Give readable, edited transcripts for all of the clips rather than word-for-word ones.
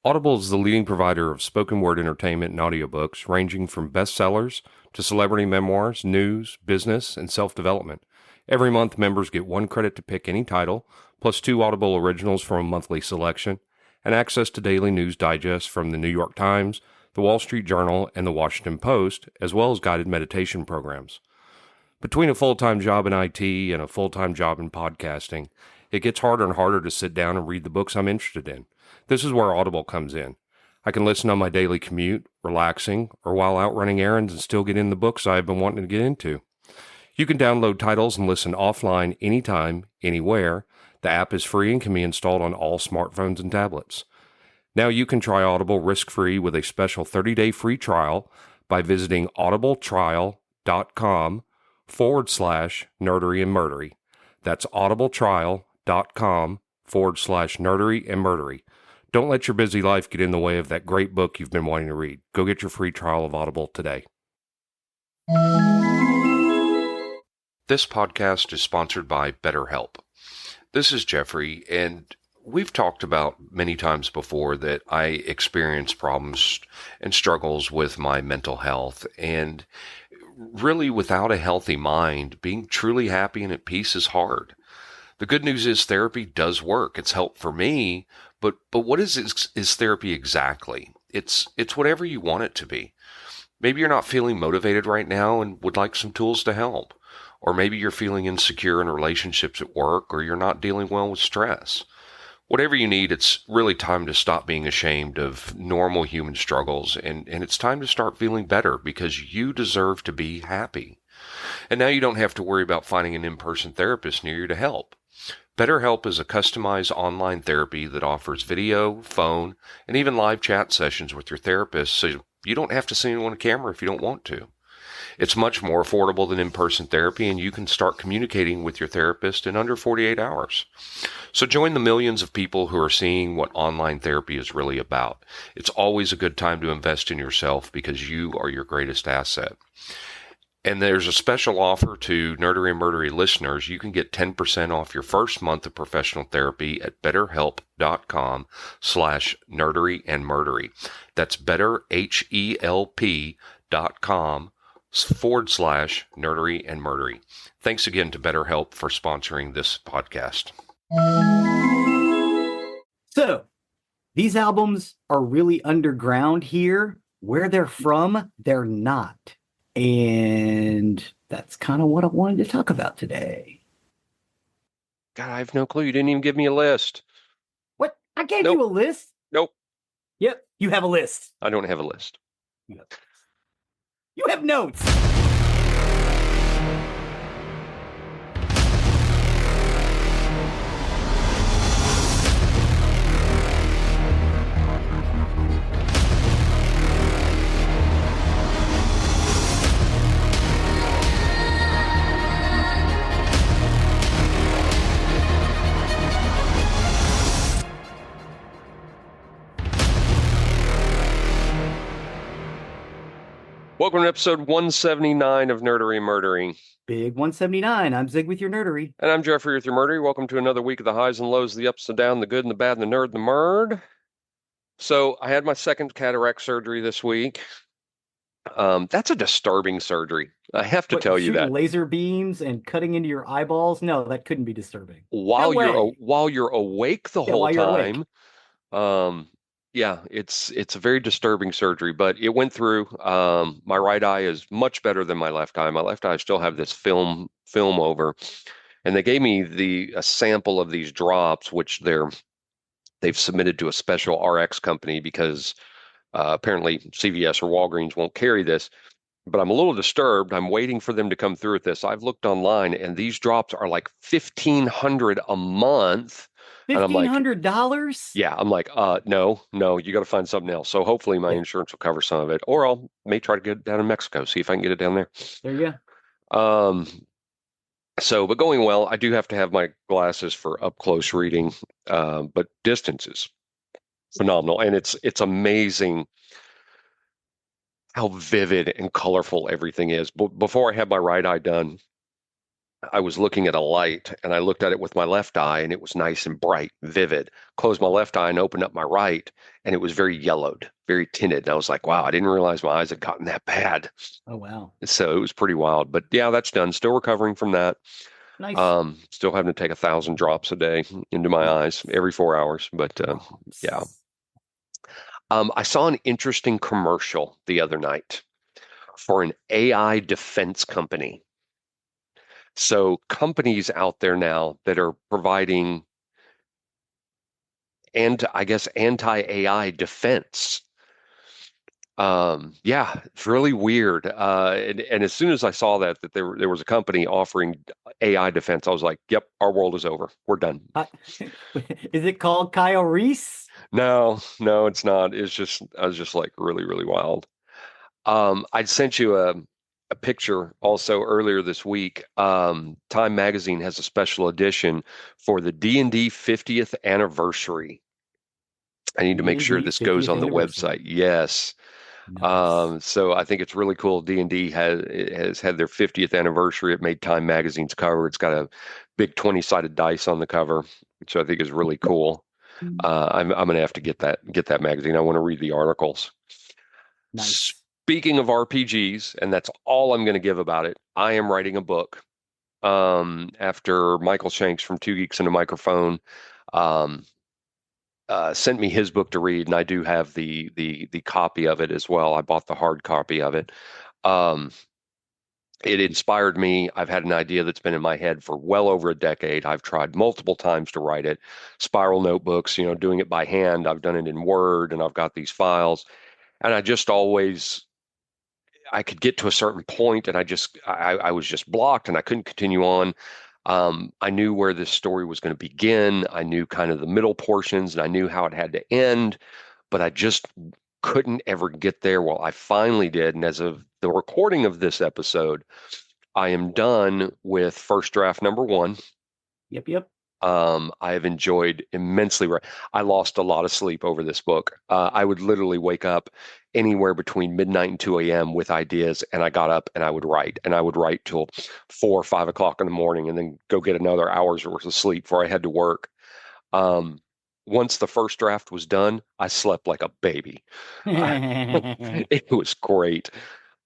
Audible is the leading provider of spoken word entertainment and audiobooks, ranging from bestsellers to celebrity memoirs, news, business, and self-development. Every month, members get 1 credit to pick any title, plus 2 Audible originals from a monthly selection, and access to daily news digests from the New York Times, the Wall Street Journal, and the Washington Post, as well as guided meditation programs. Between a full-time job in IT and a full-time job in podcasting, it gets harder and harder to sit down and read the books I'm interested in. This is where Audible comes in. I can listen on my daily commute, relaxing, or while out running errands and still get in the books I've been wanting to get into. You can download titles and listen offline anytime, anywhere. The app is free and can be installed on all smartphones and tablets. Now you can try Audible risk-free with a special 30-day free trial by visiting audibletrial.com/nerdery and murdery. That's audibletrial.com/nerdery and murdery. Don't let your busy life get in the way of that great book you've been wanting to read. Go get your free trial of Audible today. This podcast is sponsored by BetterHelp. This is Jeffrey, and we've talked about many times before that I experience problems and struggles with my mental health, and really without a healthy mind, being truly happy and at peace is hard. The good news is therapy does work. It's helped for me, but what is therapy exactly? It's whatever you want it to be. Maybe you're not feeling motivated right now and would like some tools to help. Or maybe you're feeling insecure in relationships at work, or you're not dealing well with stress. Whatever you need, it's really time to stop being ashamed of normal human struggles, and it's time to start feeling better because you deserve to be happy. And now you don't have to worry about finding an in-person therapist near you to help. BetterHelp is a customized online therapy that offers video, phone, and even live chat sessions with your therapist, so you don't have to see anyone on camera if you don't want to. It's much more affordable than in-person therapy, and you can start communicating with your therapist in under 48 hours. So join the millions of people who are seeing what online therapy is really about. It's always a good time to invest in yourself because you are your greatest asset. And there's a special offer to Nerdery and Murdery listeners. You can get 10% off your first month of professional therapy at betterhelp.com/nerdery and murdery. That's betterhelp.com/nerdery and murdery. Thanks again to BetterHelp for sponsoring this podcast. So, these albums are really underground here. Where they're from, they're not. And that's kind of what I wanted to talk about today. God, I have no clue. You didn't even give me a list. What? I gave you a list? Nope. Yep, you have a list. I don't have a list. You have notes. Welcome to episode 179 of Nerdery and Murdery. Big 179. I'm Zig with your nerdery. And I'm Jeffrey with your murdery. Welcome to another week of the highs and lows, the ups and downs, the good and the bad, and the nerd and the murd. So I had my second cataract surgery this week. That's a disturbing surgery. I have to tell you that. Laser beams and cutting into your eyeballs? No, that couldn't be disturbing. While you're awake the whole time. Yeah, it's a very disturbing surgery, but it went through. My right eye is much better than my left eye. My left eye still have this film over, and they gave me a sample of these drops, which they've submitted to a special RX company because apparently CVS or Walgreens won't carry this. But I'm a little disturbed. I'm waiting for them to come through with this. I've looked online, and these drops are like $1,500 a month. $1,500? Yeah, I'm like, no, you got to find something else. So hopefully my insurance will cover some of it, or may try to get it down in Mexico, see if I can get it down there. There you go. But going well. I do have to have my glasses for up close reading, but distance is phenomenal, and it's amazing how vivid and colorful everything is. Before I had my right eye done, I was looking at a light and I looked at it with my left eye and it was nice and bright, vivid. Closed my left eye and opened up my right and it was very yellowed, very tinted. And I was like, wow, I didn't realize my eyes had gotten that bad. Oh, wow. So it was pretty wild. But yeah, that's done. Still recovering from that. Nice. Still having to take 1,000 drops a day into my eyes Drops. every 4 hours. But yeah. Drops. I saw an interesting commercial the other night for an AI defense company. So companies out there now that are providing and I guess anti-AI defense. Yeah, it's really weird. And as soon as I saw that there was a company offering AI defense, I was like, "Yep, our world is over. We're done." Uh, is it called Kyle Reese? No, no, it's not. It's just I was just like really, really wild. I'd sent you a picture also earlier this week. Time Magazine has a special edition for the D&D 50th anniversary. I need to make sure D&D this goes 50th on the anniversary. website. Yes. Nice. So I think it's really cool. D&D has had their 50th anniversary. It made Time Magazine's cover. It's got a big 20-sided dice on the cover, which I think is really cool. I'm gonna have to get that magazine. I want to read the articles. Nice. Speaking of RPGs, and that's all I'm going to give about it. I am writing a book. After Michael Shanks from Two Geeks and a Microphone um, sent me his book to read, and I do have the copy of it as well. I bought the hard copy of it. Um, it inspired me. I've had an idea that's been in my head for well over a decade. I've tried multiple times to write it. Spiral notebooks, doing it by hand. I've done it in Word, and I've got these files. And I just always I could get to a certain point and I was just blocked and I couldn't continue on. I knew where this story was going to begin. I knew kind of the middle portions and I knew how it had to end, but I just couldn't ever get there. Well, I finally did. And as of the recording of this episode, I am done with first draft number one. Yep, yep. I have enjoyed immensely. I lost a lot of sleep over this book. I would literally wake up anywhere between midnight and 2 a.m. with ideas, and I got up and I would write till 4 or 5 o'clock in the morning, and then go get another hour's worth of sleep before I had to work. Um, Once the first draft was done, I slept like a baby. I'm It was great.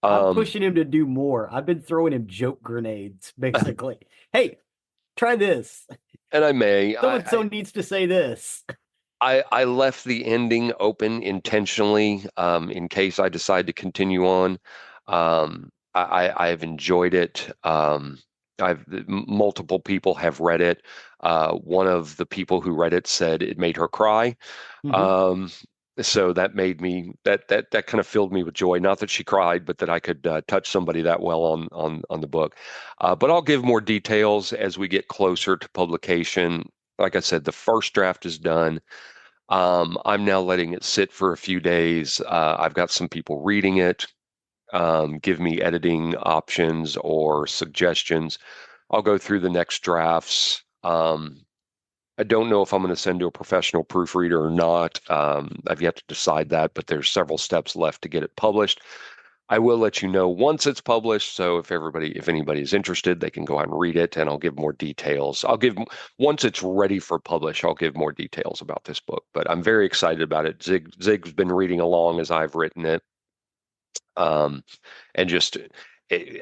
Um, pushing him to do more. I've been throwing him joke grenades, basically. Hey, try this. and I may. So and so needs to say this. I left the ending open intentionally in case I decide to continue on. I've enjoyed it. Multiple people have read it. One of the people who read it said it made her cry. Hmm. Um, so that made me that kind of filled me with joy. Not that she cried, but that I could touch somebody that well on the book. But I'll give more details as we get closer to publication. Like I said, the first draft is done. I'm now letting it sit for a few days. I've got some people reading it, give me editing options or suggestions. I'll go through the next drafts. I don't know if I'm going to send to a professional proofreader or not. I've yet to decide that, but there's several steps left to get it published. I will let you know once it's published. So if anybody is interested, they can go out and read it, and I'll give more details. Once it's ready for publish, I'll give more details about this book. But I'm very excited about it. Zig's been reading along as I've written it, um, and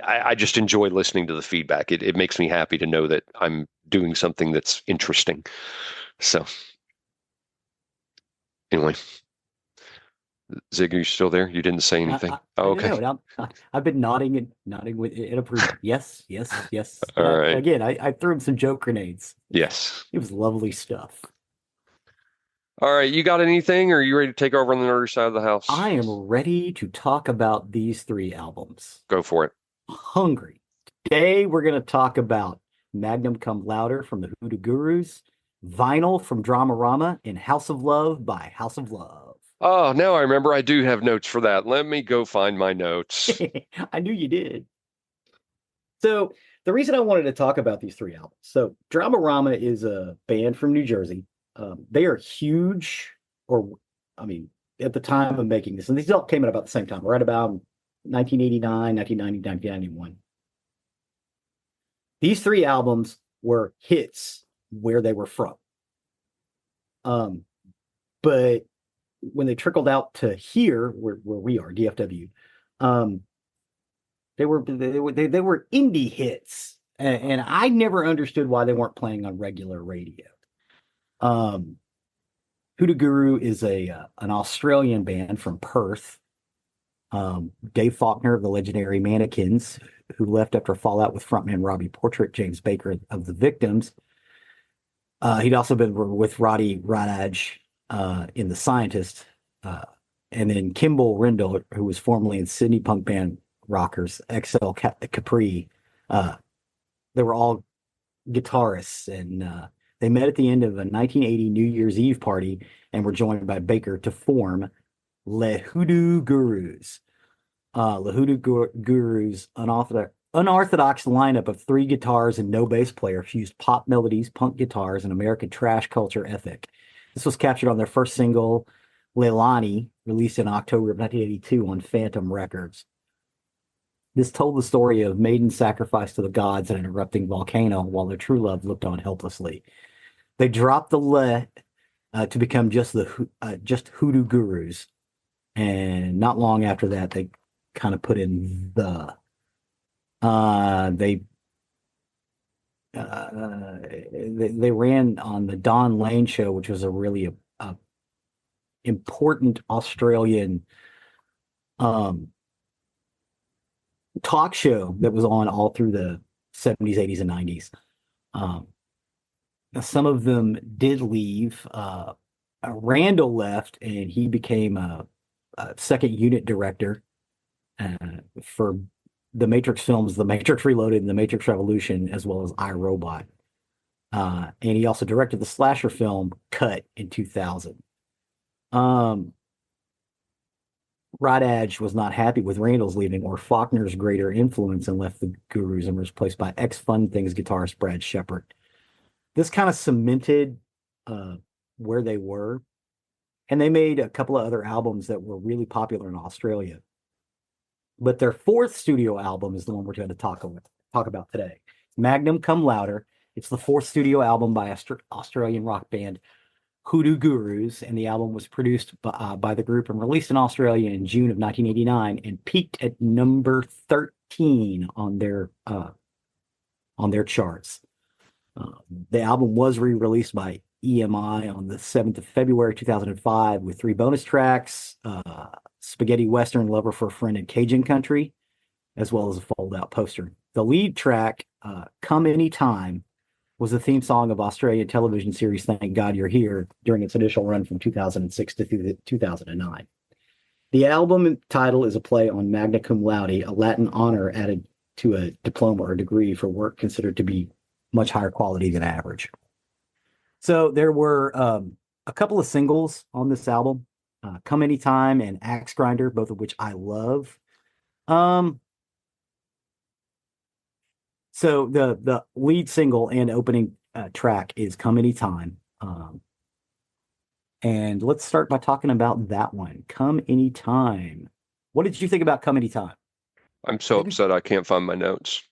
I just enjoy listening to the feedback. It makes me happy to know that I'm doing something that's interesting. So anyway, Zig, are you still there? You didn't say anything. I Oh, don't okay. know. Now, I've been nodding and nodding with in approval. Yes, yes, yes. All But right. I threw him some joke grenades. Yes. It was lovely stuff. All right, you got anything, or are you ready to take over on the nerdy side of the house? I am ready to talk about these three albums. Go for it. Hungry. Today we're going to talk about Magnum Come Louder from the Hoodoo Gurus, Vinyl from Dramarama, and House of Love by House of Love. Oh, now I remember I do have notes for that. Let me go find my notes. I knew you did. So the reason I wanted to talk about these three albums. So Dramarama is a band from New Jersey. They are huge, or I mean, at the time of making this, and these all came out about the same time, right about 1989, 1990, 1991. These three albums were hits where they were from. Um, but when they trickled out to here, where we are, DFW, um, they were indie hits, and I never understood why they weren't playing on regular radio. Um, Hoodoo Guru is a an Australian band from Perth. Dave Faulkner of the legendary Mannequins, who left after a fallout with frontman Robbie Portrait, James Baker of the Victims. He'd also been with Roddy Rodaj in The Scientist, uh, and then Kimball Rendell, who was formerly in Sydney punk band Rockers, XL Capri. Uh, they were all guitarists, and they met at the end of a 1980 New Year's Eve party and were joined by Baker to form Le Hoodoo Gurus. Guru's unorthodox lineup of three guitars and no bass player fused pop melodies, punk guitars, and American trash culture ethic. This was captured on their first single, Leilani, released in October of 1982 on Phantom Records. This told the story of maiden sacrifice to the gods in an erupting volcano while their true love looked on helplessly. They dropped the le to become just Hoodoo Gurus, and not long after that, they kind of put in the. They ran on the Don Lane show, which was a really important Australian um, talk show that was on all through the 70s, 80s, and 90s. Some of them did leave. Randall left, and he became a second unit director for the Matrix films, The Matrix Reloaded and The Matrix Revolution, as well as iRobot. And he also directed the slasher film Cut in 2000. Rodaj was not happy with Randall's leaving or Faulkner's greater influence and left the Gurus and was replaced by ex-Fun Things guitarist Brad Shepard. This kind of cemented where they were, and they made a couple of other albums that were really popular in Australia. But their fourth studio album is the one we're going to talk about today. Magnum Cum Louder. It's the fourth studio album by Australian rock band Hoodoo Gurus, and the album was produced by the group and released in Australia in June of 1989 and peaked at number 13 on their charts. The album was re-released by EMI on the 7th of February 2005 with 3 bonus tracks, Spaghetti Western, Lover for a Friend, and Cajun Country, as well as a fold-out poster. The lead track, Come Anytime, was the theme song of Australian television series Thank God You're Here during its initial run from 2006 to 2009. The album title is a play on Magna Cum Laude, a Latin honor added to a diploma or degree for work considered to be much higher quality than average. So there were a couple of singles on this album, Come Anytime and Axe Grinder, both of which I love. So the lead single and opening track is Come Anytime. And let's start by talking about that one, Come Anytime. What did you think about Come Anytime? I'm so upset I can't find my notes.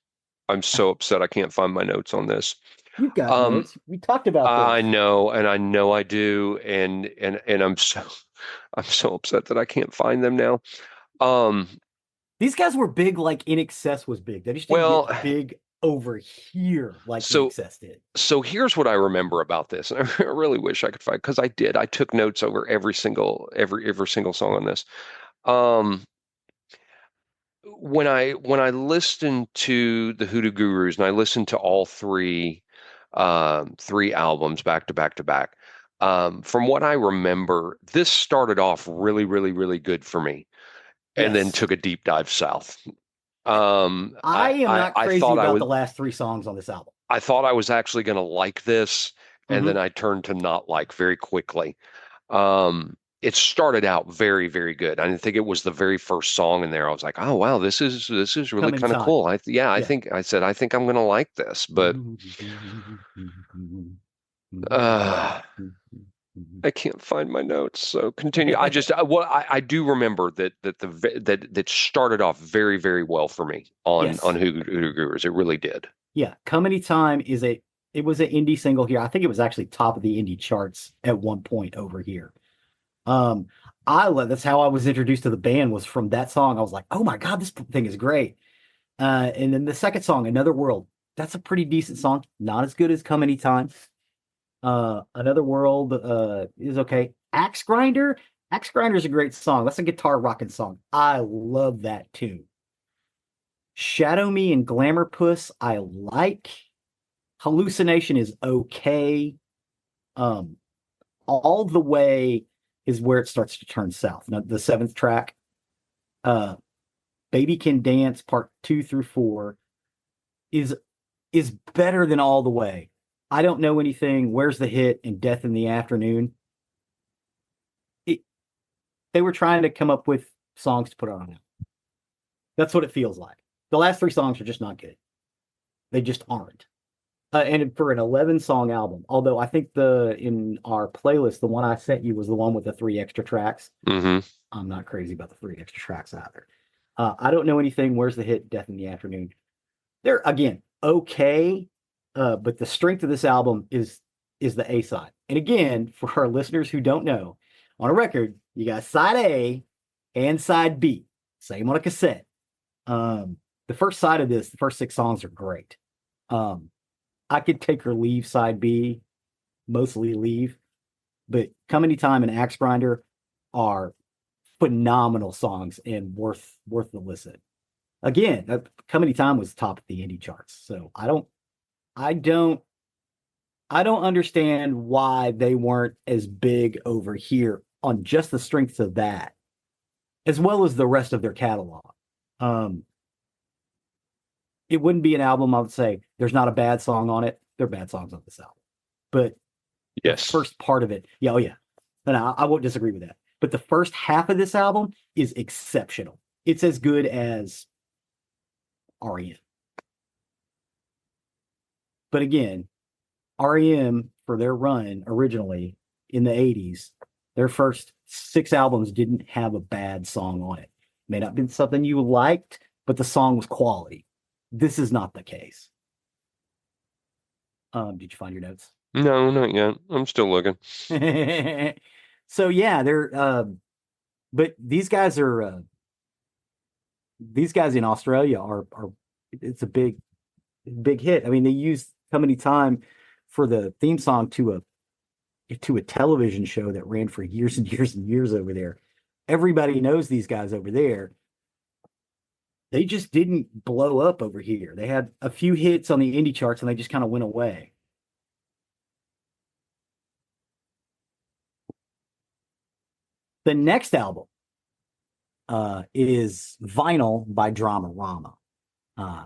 I'm so upset I can't find my notes on this. You've got notes. We talked about this. I know, and I know I do, and I'm so upset that I can't find them now. These guys were big, like In Excess was big. They just didn't get big over here like In Excess did. So here's what I remember about this, and I really wish I could find, because I did. I took notes over every single song on this. When I listened to the Hoodoo Gurus, and I listened to all three albums back to back to back, from what I remember, this started off really, really, really good for me, and then took a deep dive south. I am not crazy about the last 3 songs on this album. I thought I was actually going to like this, and then I turned to not like very quickly. It started out very, very good. I didn't think it was the very first song in there. I was like, oh wow, this is really kind of cool. I think I'm going to like this, but I can't find my notes. So continue. I do remember that started off very, very well for me on Hoodoo Gurus. It really did. Yeah, Come Anytime it was an indie single here. I think it was actually top of the indie charts at one point over here. Um, that's how I was introduced to the band was from that song. I was like, oh my God, this thing is great. And then the second song, Another World, that's a pretty decent song. Not as good as Come Anytime. Another World is okay. Axe Grinder is a great song. That's a guitar rocking song. I love that tune. Shadow Me and Glamour Puss, I like. Hallucination is okay. Um, all the way is where it starts to turn south. Now, the seventh track, uh, Baby Can Dance, part 2 through 4, is is better than all the way. I don't know anything. Where's the hit and Death in the Afternoon? It, they were trying to come up with songs to put on it. That's what it feels like. The last three songs are just not good. They just aren't. And for an 11 song album, although I think the in our playlist, the one I sent you was the one with the three extra tracks. Mm-hmm. I'm not crazy about the three extra tracks either. I don't know anything. Where's the hit? Death in the Afternoon. They're again okay, but the strength of this album is the A side. And again, for our listeners who don't know, on a record you got side A and side B. Same on a cassette. The first side of this, the first six songs are great. I could take or leave side B, mostly leave, but Come Anytime and Axe Grinder are phenomenal songs and worth the listen. Again, Come Anytime was top of the indie charts, so I don't I don't understand why they weren't as big over here on just the strengths of that, as well as the rest of their catalog. Um, it wouldn't be an album I would say there's not a bad song on it. There are bad songs on this album, but the Yes. first part of it, yeah, oh yeah, and I won't disagree with that. But the first half of this album is exceptional. It's as good as REM. But again, REM for their run originally in the 80s, their first six albums didn't have a bad song on it. May not have been something you liked, but the song was quality. This is not the case. Did you find your notes? No, not yet. I'm still looking. So yeah, they're but these guys in Australia are it's a big hit. I mean, they used Come Anytime for the theme song to a television show that ran for years and years and years over there. Everybody knows these guys over there. They just didn't blow up over here. They had a few hits on the indie charts and they just kind of went away. The next album is Vinyl by Dramarama.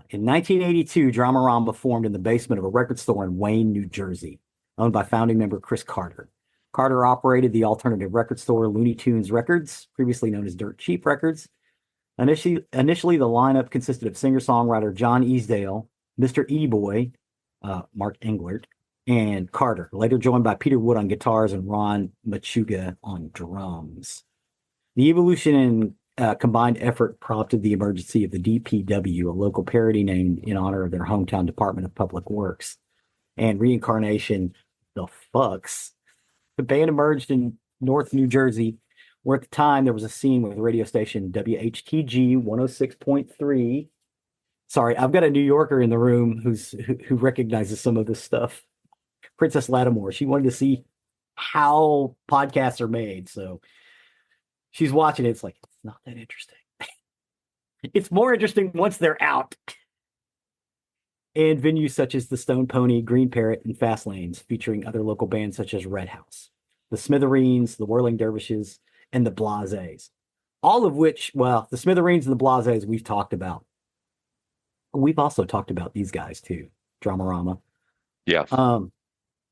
In 1982, Dramarama formed in the basement of a record store in Wayne, New Jersey, owned by founding member Chris Carter. Carter operated the alternative record store Looney Tunes Records, previously known as Dirt Cheap Records. Initially, the lineup consisted of singer-songwriter John Easdale, Mr. E-Boy, Mark Englert, and Carter, later joined by Peter Wood on guitars and Ron Machuga on drums. The evolution in combined effort prompted the emergency of the DPW, a local parody named in honor of their hometown Department of Public Works, and reincarnation, the Fucks. The band emerged in North New Jersey, where at the time there was a scene with radio station WHTG 106.3. Sorry, I've got a New Yorker in the room who recognizes some of this stuff. Princess Lattimore. She wanted to see how podcasts are made, so she's watching it. It's like, it's not that interesting. It's more interesting once they're out. And venues such as the Stone Pony, Green Parrot, and Fast Lanes, featuring other local bands such as Red House, the Smithereens, the Whirling Dervishes, and the Blazes. All of which, well, the Smithereens and the Blazes we've talked about. We've also talked about these guys too, Dramarama. Yeah.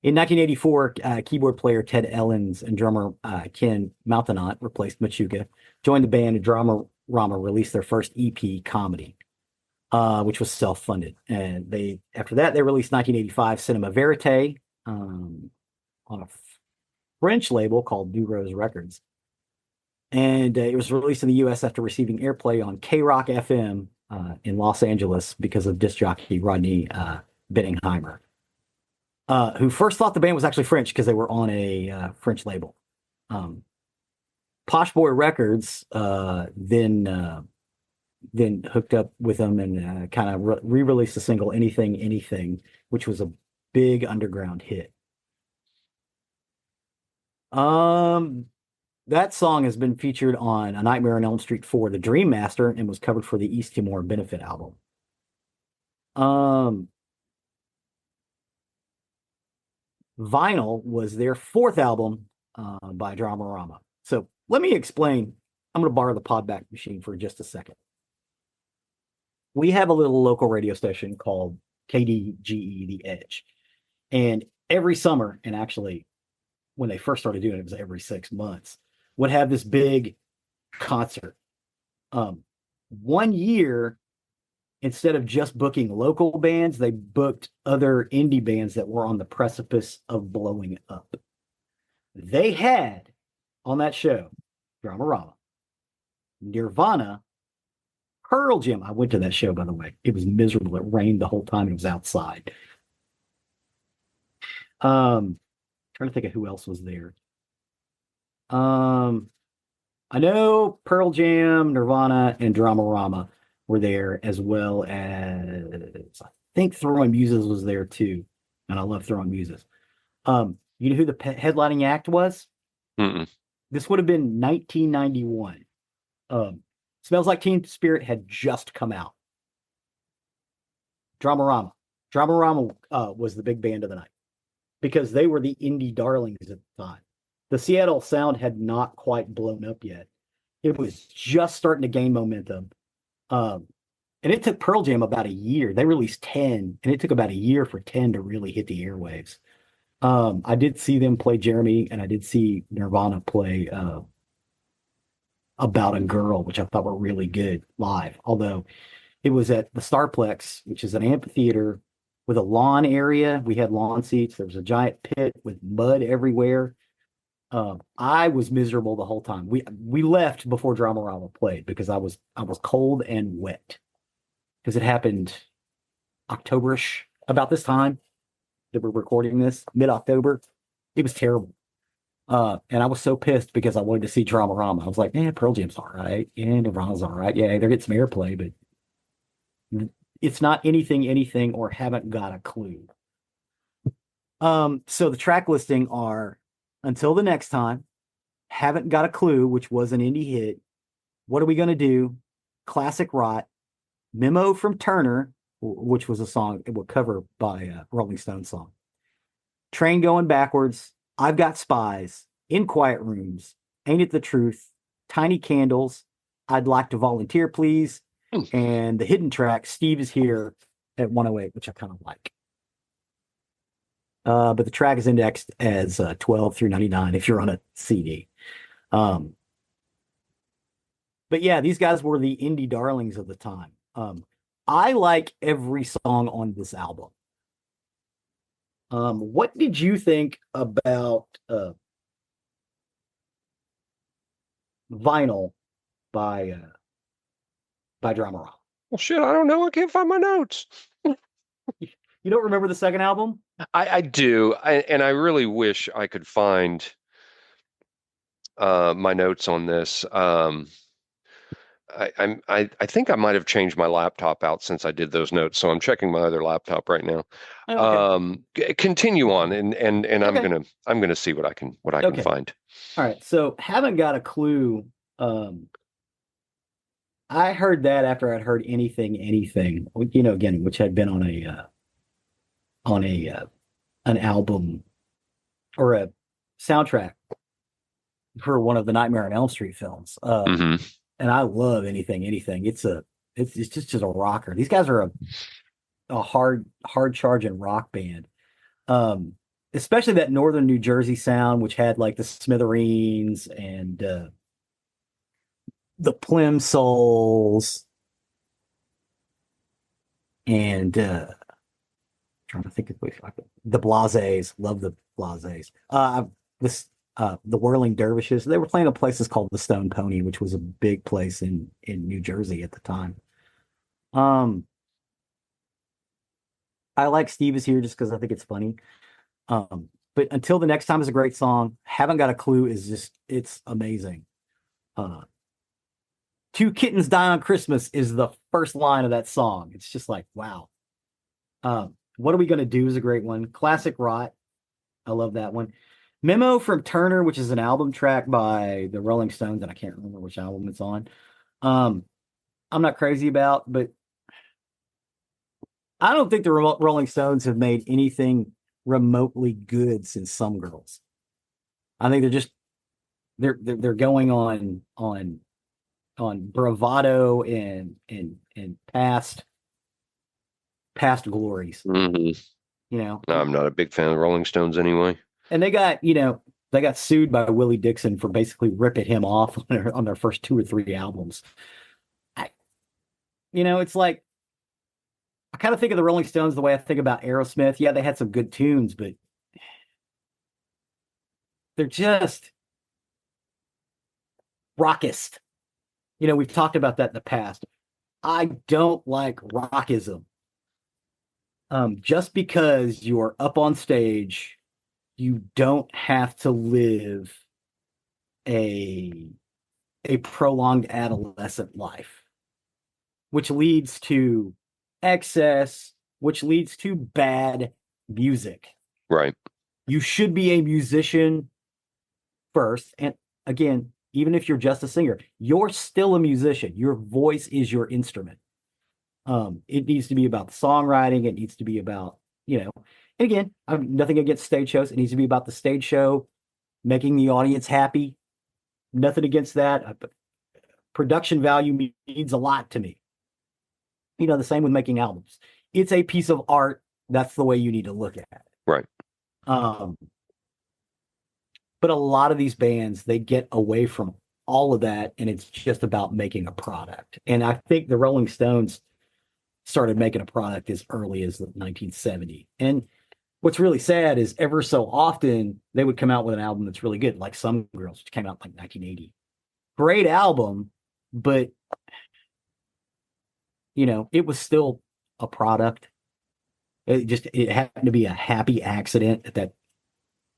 In 1984, keyboard player Ted Ellens and drummer Ken Mouthenot replaced Machuga, joined the band, and Dramarama released their first EP, Comedy, which was self-funded. And after that, they released 1985 Cinema Verite on a French label called New Rose Records. And it was released in the U.S. after receiving airplay on K-Rock FM in Los Angeles because of disc jockey Rodney Benningheimer, who first thought the band was actually French because they were on a French label. Posh Boy Records then hooked up with them and kind of re-released the single "Anything Anything," which was a big underground hit. That song has been featured on A Nightmare on Elm Street 4, The Dream Master, and was covered for the East Timor Benefit album. Vinyl was their fourth album by Dramarama. So let me explain. I'm going to borrow the Podback machine for just a second. We have a little local radio station called KDGE The Edge. And every summer, and actually when they first started doing it, it was every 6 months, would have this big concert. 1 year, instead of just booking local bands, they booked other indie bands that were on the precipice of blowing up. They had on that show Dramarama, Nirvana, Pearl Jam. I went to that show, by the way. It was miserable. It rained the whole time. It was outside. Trying to think of who else was there. I know Pearl Jam, Nirvana, and Dramarama were there, as well as I think Throwing Muses was there too. And I love Throwing Muses. You know who the headlining act was? Mm-mm. This would have been 1991. Smells Like Teen Spirit had just come out. Dramarama. Dramarama was the big band of the night because they were the indie darlings at the time. The Seattle sound had not quite blown up yet. It was just starting to gain momentum. And it took Pearl Jam about a year. They released 10, and it took about a year for 10 to really hit the airwaves. I did see them play Jeremy, and I did see Nirvana play About a Girl, which I thought were really good live. Although it was at the Starplex, which is an amphitheater with a lawn area. We had lawn seats. There was a giant pit with mud everywhere. I was miserable the whole time. We left before Dramarama played because I was cold and wet because it happened Octoberish, about this time that we're recording this, mid-October. It was terrible. And I was so pissed because I wanted to see Dramarama. I was like, Pearl Jam's all right. Yeah, Nirvana's all right. Yeah, they're getting some airplay, but it's not anything or haven't got a clue. So the track listing are Until the Next Time, Haven't Got a Clue, which was an indie hit, What Are We Gonna Do, Classic Rot, Memo from Turner, which was a song, it would cover by a Rolling Stones song, Train Going Backwards, I've Got Spies, In Quiet Rooms, Ain't It the Truth, Tiny Candles, I'd Like to Volunteer Please, and the hidden track, Steve Is Here at 108, which I kind of like. But the track is indexed as 12 through 99 if you're on a CD. But yeah, these guys were the indie darlings of the time. I like every song on this album. What did you think about Vinyl by Dramarama? Well, shit, I don't know. I can't find my notes. You don't remember the second album? I do, and I really wish I could find my notes on this. I think I might have changed my laptop out since I did those notes, so I'm checking my other laptop right now. Oh, okay. Continue on, and Okay. I'm gonna see what I can Okay. find. All right. So Haven't Got a Clue. I heard that after I'd heard Anything, again, which had been on a an album or a soundtrack for one of the Nightmare on Elm Street films. Hmm. And I love Anything. It's just a rocker. These guys are a hard charging rock band. Especially that northern New Jersey sound, which had like the Smithereens and the Plimsolls and trying to think of the Blazes. Love the Blazes. The Whirling Dervishes. They were playing at places called the Stone Pony, which was a big place in New Jersey at the time. Um, I like Steve is here just because I think it's funny. But Until the Next Time is a great song. Haven't Got a Clue is just it's amazing. Uh, Two Kittens Die on Christmas is the first line of that song. It's just like, wow. What Are We Gonna Do is a great one. Classic Rot. I love that one. Memo from Turner, which is an album track by the Rolling Stones, and I can't remember which album it's on. Um, I'm not crazy about, but I don't think the Rolling Stones have made anything remotely good since Some Girls. I think they're going on bravado and past glories, Hmm. you know. No, I'm not a big fan of the Rolling Stones anyway. And they got sued by Willie Dixon for basically ripping him off on their first two or three albums. I, it's like I kind of think of the Rolling Stones the way I think about Aerosmith. Yeah, they had some good tunes, but they're just rockist. We've talked about that in the past. I don't like rockism. Just because you're up on stage, you don't have to live a a prolonged adolescent life, which leads to excess, which leads to bad music. Right. You should be a musician first. And again, even if you're just a singer, you're still a musician. Your voice is your instrument. It needs to be about the songwriting. It needs to be about, and again, I'm nothing against stage shows. It needs to be about the stage show, making the audience happy. Nothing against that. But production value means a lot to me. The same with making albums. It's a piece of art. That's the way you need to look at it. Right. Um, but a lot of these bands, they get away from all of that, and it's just about making a product. And I think the Rolling Stones started making a product as early as 1970. And what's really sad is ever so often they would come out with an album that's really good, like Some Girls, which came out in like 1980. Great album, but it was still a product. It happened to be a happy accident that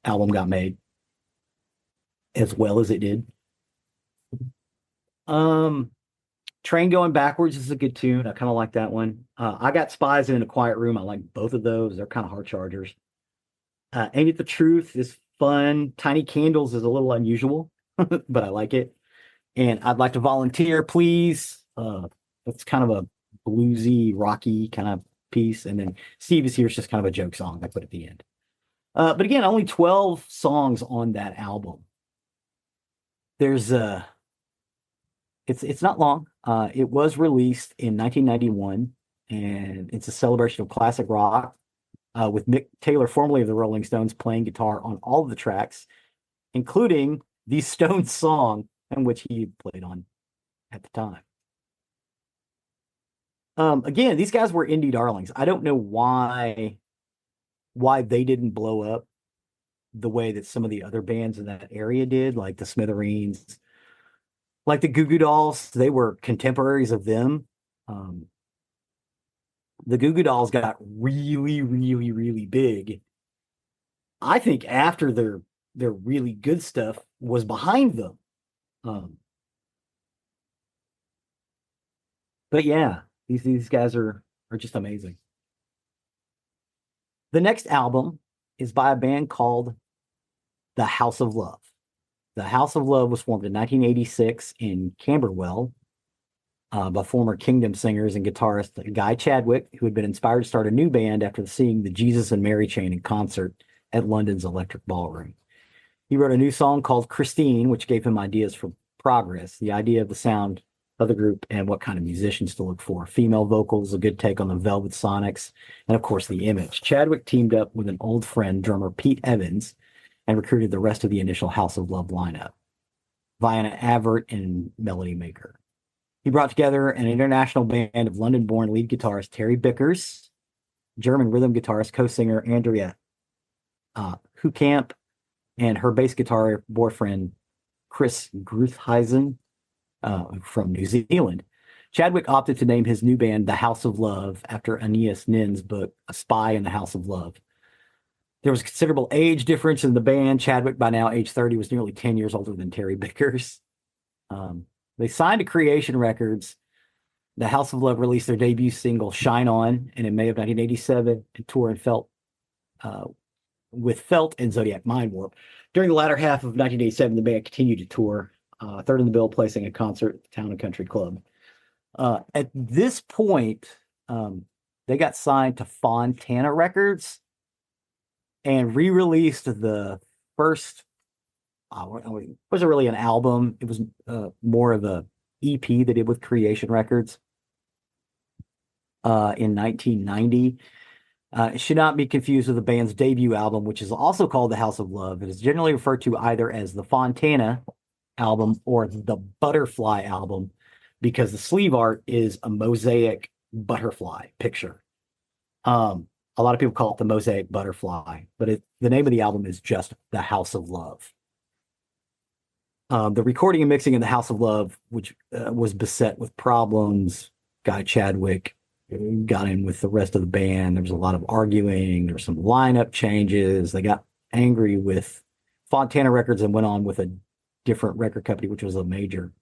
album got made as well as it did. Um, Train Going Backwards is a good tune. I kind of like that one. I Got Spies in a Quiet Room. I like both of those. They're kind of hard chargers. Ain't It the Truth is fun. Tiny Candles is a little unusual, but I like it. And I'd Like to Volunteer, Please. It's kind of a bluesy, rocky kind of piece. And then Steve Is Here is just kind of a joke song I put at the end. But again, only 12 songs on that album. There's it's not long. It was released in 1991, and it's a celebration of classic rock with Mick Taylor, formerly of the Rolling Stones, playing guitar on all of the tracks, including the Stones song in which he played on at the time. Again, these guys were indie darlings. I don't know why they didn't blow up the way that some of the other bands in that area did, like the Smithereens, like the Goo Goo Dolls. They were contemporaries of them. The Goo Goo Dolls got really, really, really big. I think after their really good stuff was behind them. But yeah, these guys are just amazing. The next album is by a band called The House of Love. The House of Love was formed in 1986 in Camberwell by former Kingdom singers and guitarist Guy Chadwick, who had been inspired to start a new band after seeing the Jesus and Mary Chain in concert at London's Electric Ballroom. He wrote a new song called Christine, which gave him ideas for Progress, the idea of the sound of the group and what kind of musicians to look for. Female vocals, a good take on the Velvet Sonics, and of course the image. Chadwick teamed up with an old friend, drummer Pete Evans, and recruited the rest of the initial House of Love lineup, Vienna Avert and Melody Maker. He brought together an international band of London-born lead guitarist Terry Bickers, German rhythm guitarist, co-singer Andrea Hukamp, and her bass guitar boyfriend Chris Gruthheisen from New Zealand. Chadwick opted to name his new band The House of Love after Aeneas Nin's book, A Spy in the House of Love. There was considerable age difference in the band. Chadwick, by now age 30, was nearly 10 years older than Terry Bickers. They signed to Creation Records. The House of Love released their debut single, Shine On, and in May of 1987, and toured with Felt and Zodiac Mind Warp. During the latter half of 1987, the band continued to tour, third in the bill, placing a concert at the Town and Country Club. At this point, they got signed to Fontana Records and re-released the first, it wasn't really an album. It was more of a EP they did with Creation Records in 1990. It should not be confused with the band's debut album, which is also called The House of Love. It is generally referred to either as the Fontana album or the Butterfly album because the sleeve art is a mosaic butterfly picture. A lot of people call it the Mosaic Butterfly, but the name of the album is just The House of Love. The recording and mixing in The House of Love, which was beset with problems, Guy Chadwick got in with the rest of the band. There was a lot of arguing. There were some lineup changes. They got angry with Fontana Records and went on with a different record company, which was a major.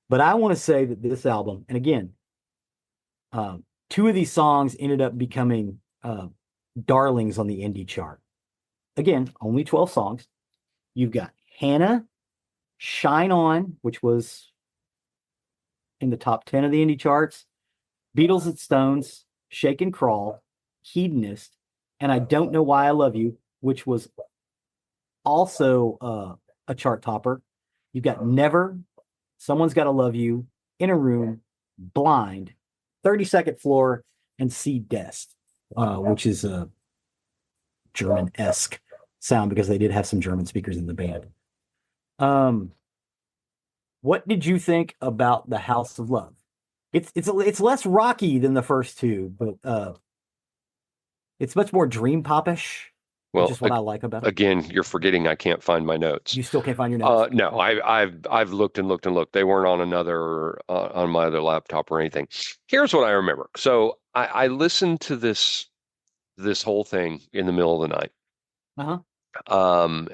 But I want to say that this album, and again, two of these songs ended up becoming darlings on the indie chart. Again, only 12 songs. You've got Hannah, Shine On, which was in the top 10 of the indie charts, Beatles and Stones, Shake and Crawl, Hedonist, and I Don't Know Why I Love You, which was also a chart topper. You've got Never, Someone's Gotta Love You, In a Room, Blind, 32nd Floor, and See Dest, which is a German-esque sound because they did have some German speakers in the band. What did you think about The House of Love? It's less rocky than the first two, but it's much more dream popish, which is what I like about it. Again, you're forgetting I can't find my notes. You still can't find your notes? No, I've looked and looked and looked. They weren't on on my other laptop or anything. Here's what I remember. So I listened to this whole thing in the middle of the night.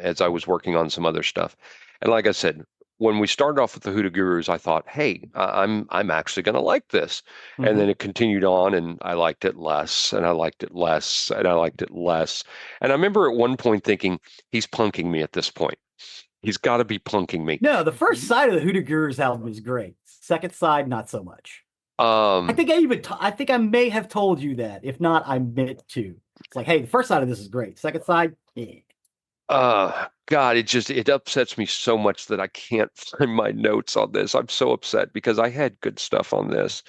As I was working on some other stuff. And like I said, when we started off with the Hoodoo Gurus, I thought, hey, I'm actually going to like this. Mm-hmm. And then it continued on, and I liked it less, and I liked it less, and I liked it less. And I remember at one point thinking, he's punking me at this point. He's got to be punking me. No, the first side of the Hoodoo Gurus album is great. Second side, not so much. I think I may have told you that. If not, I meant to. It's like, hey, the first side of this is great. Second side, yeah. God, it upsets me so much that I can't find my notes on this. I'm so upset because I had good stuff on this.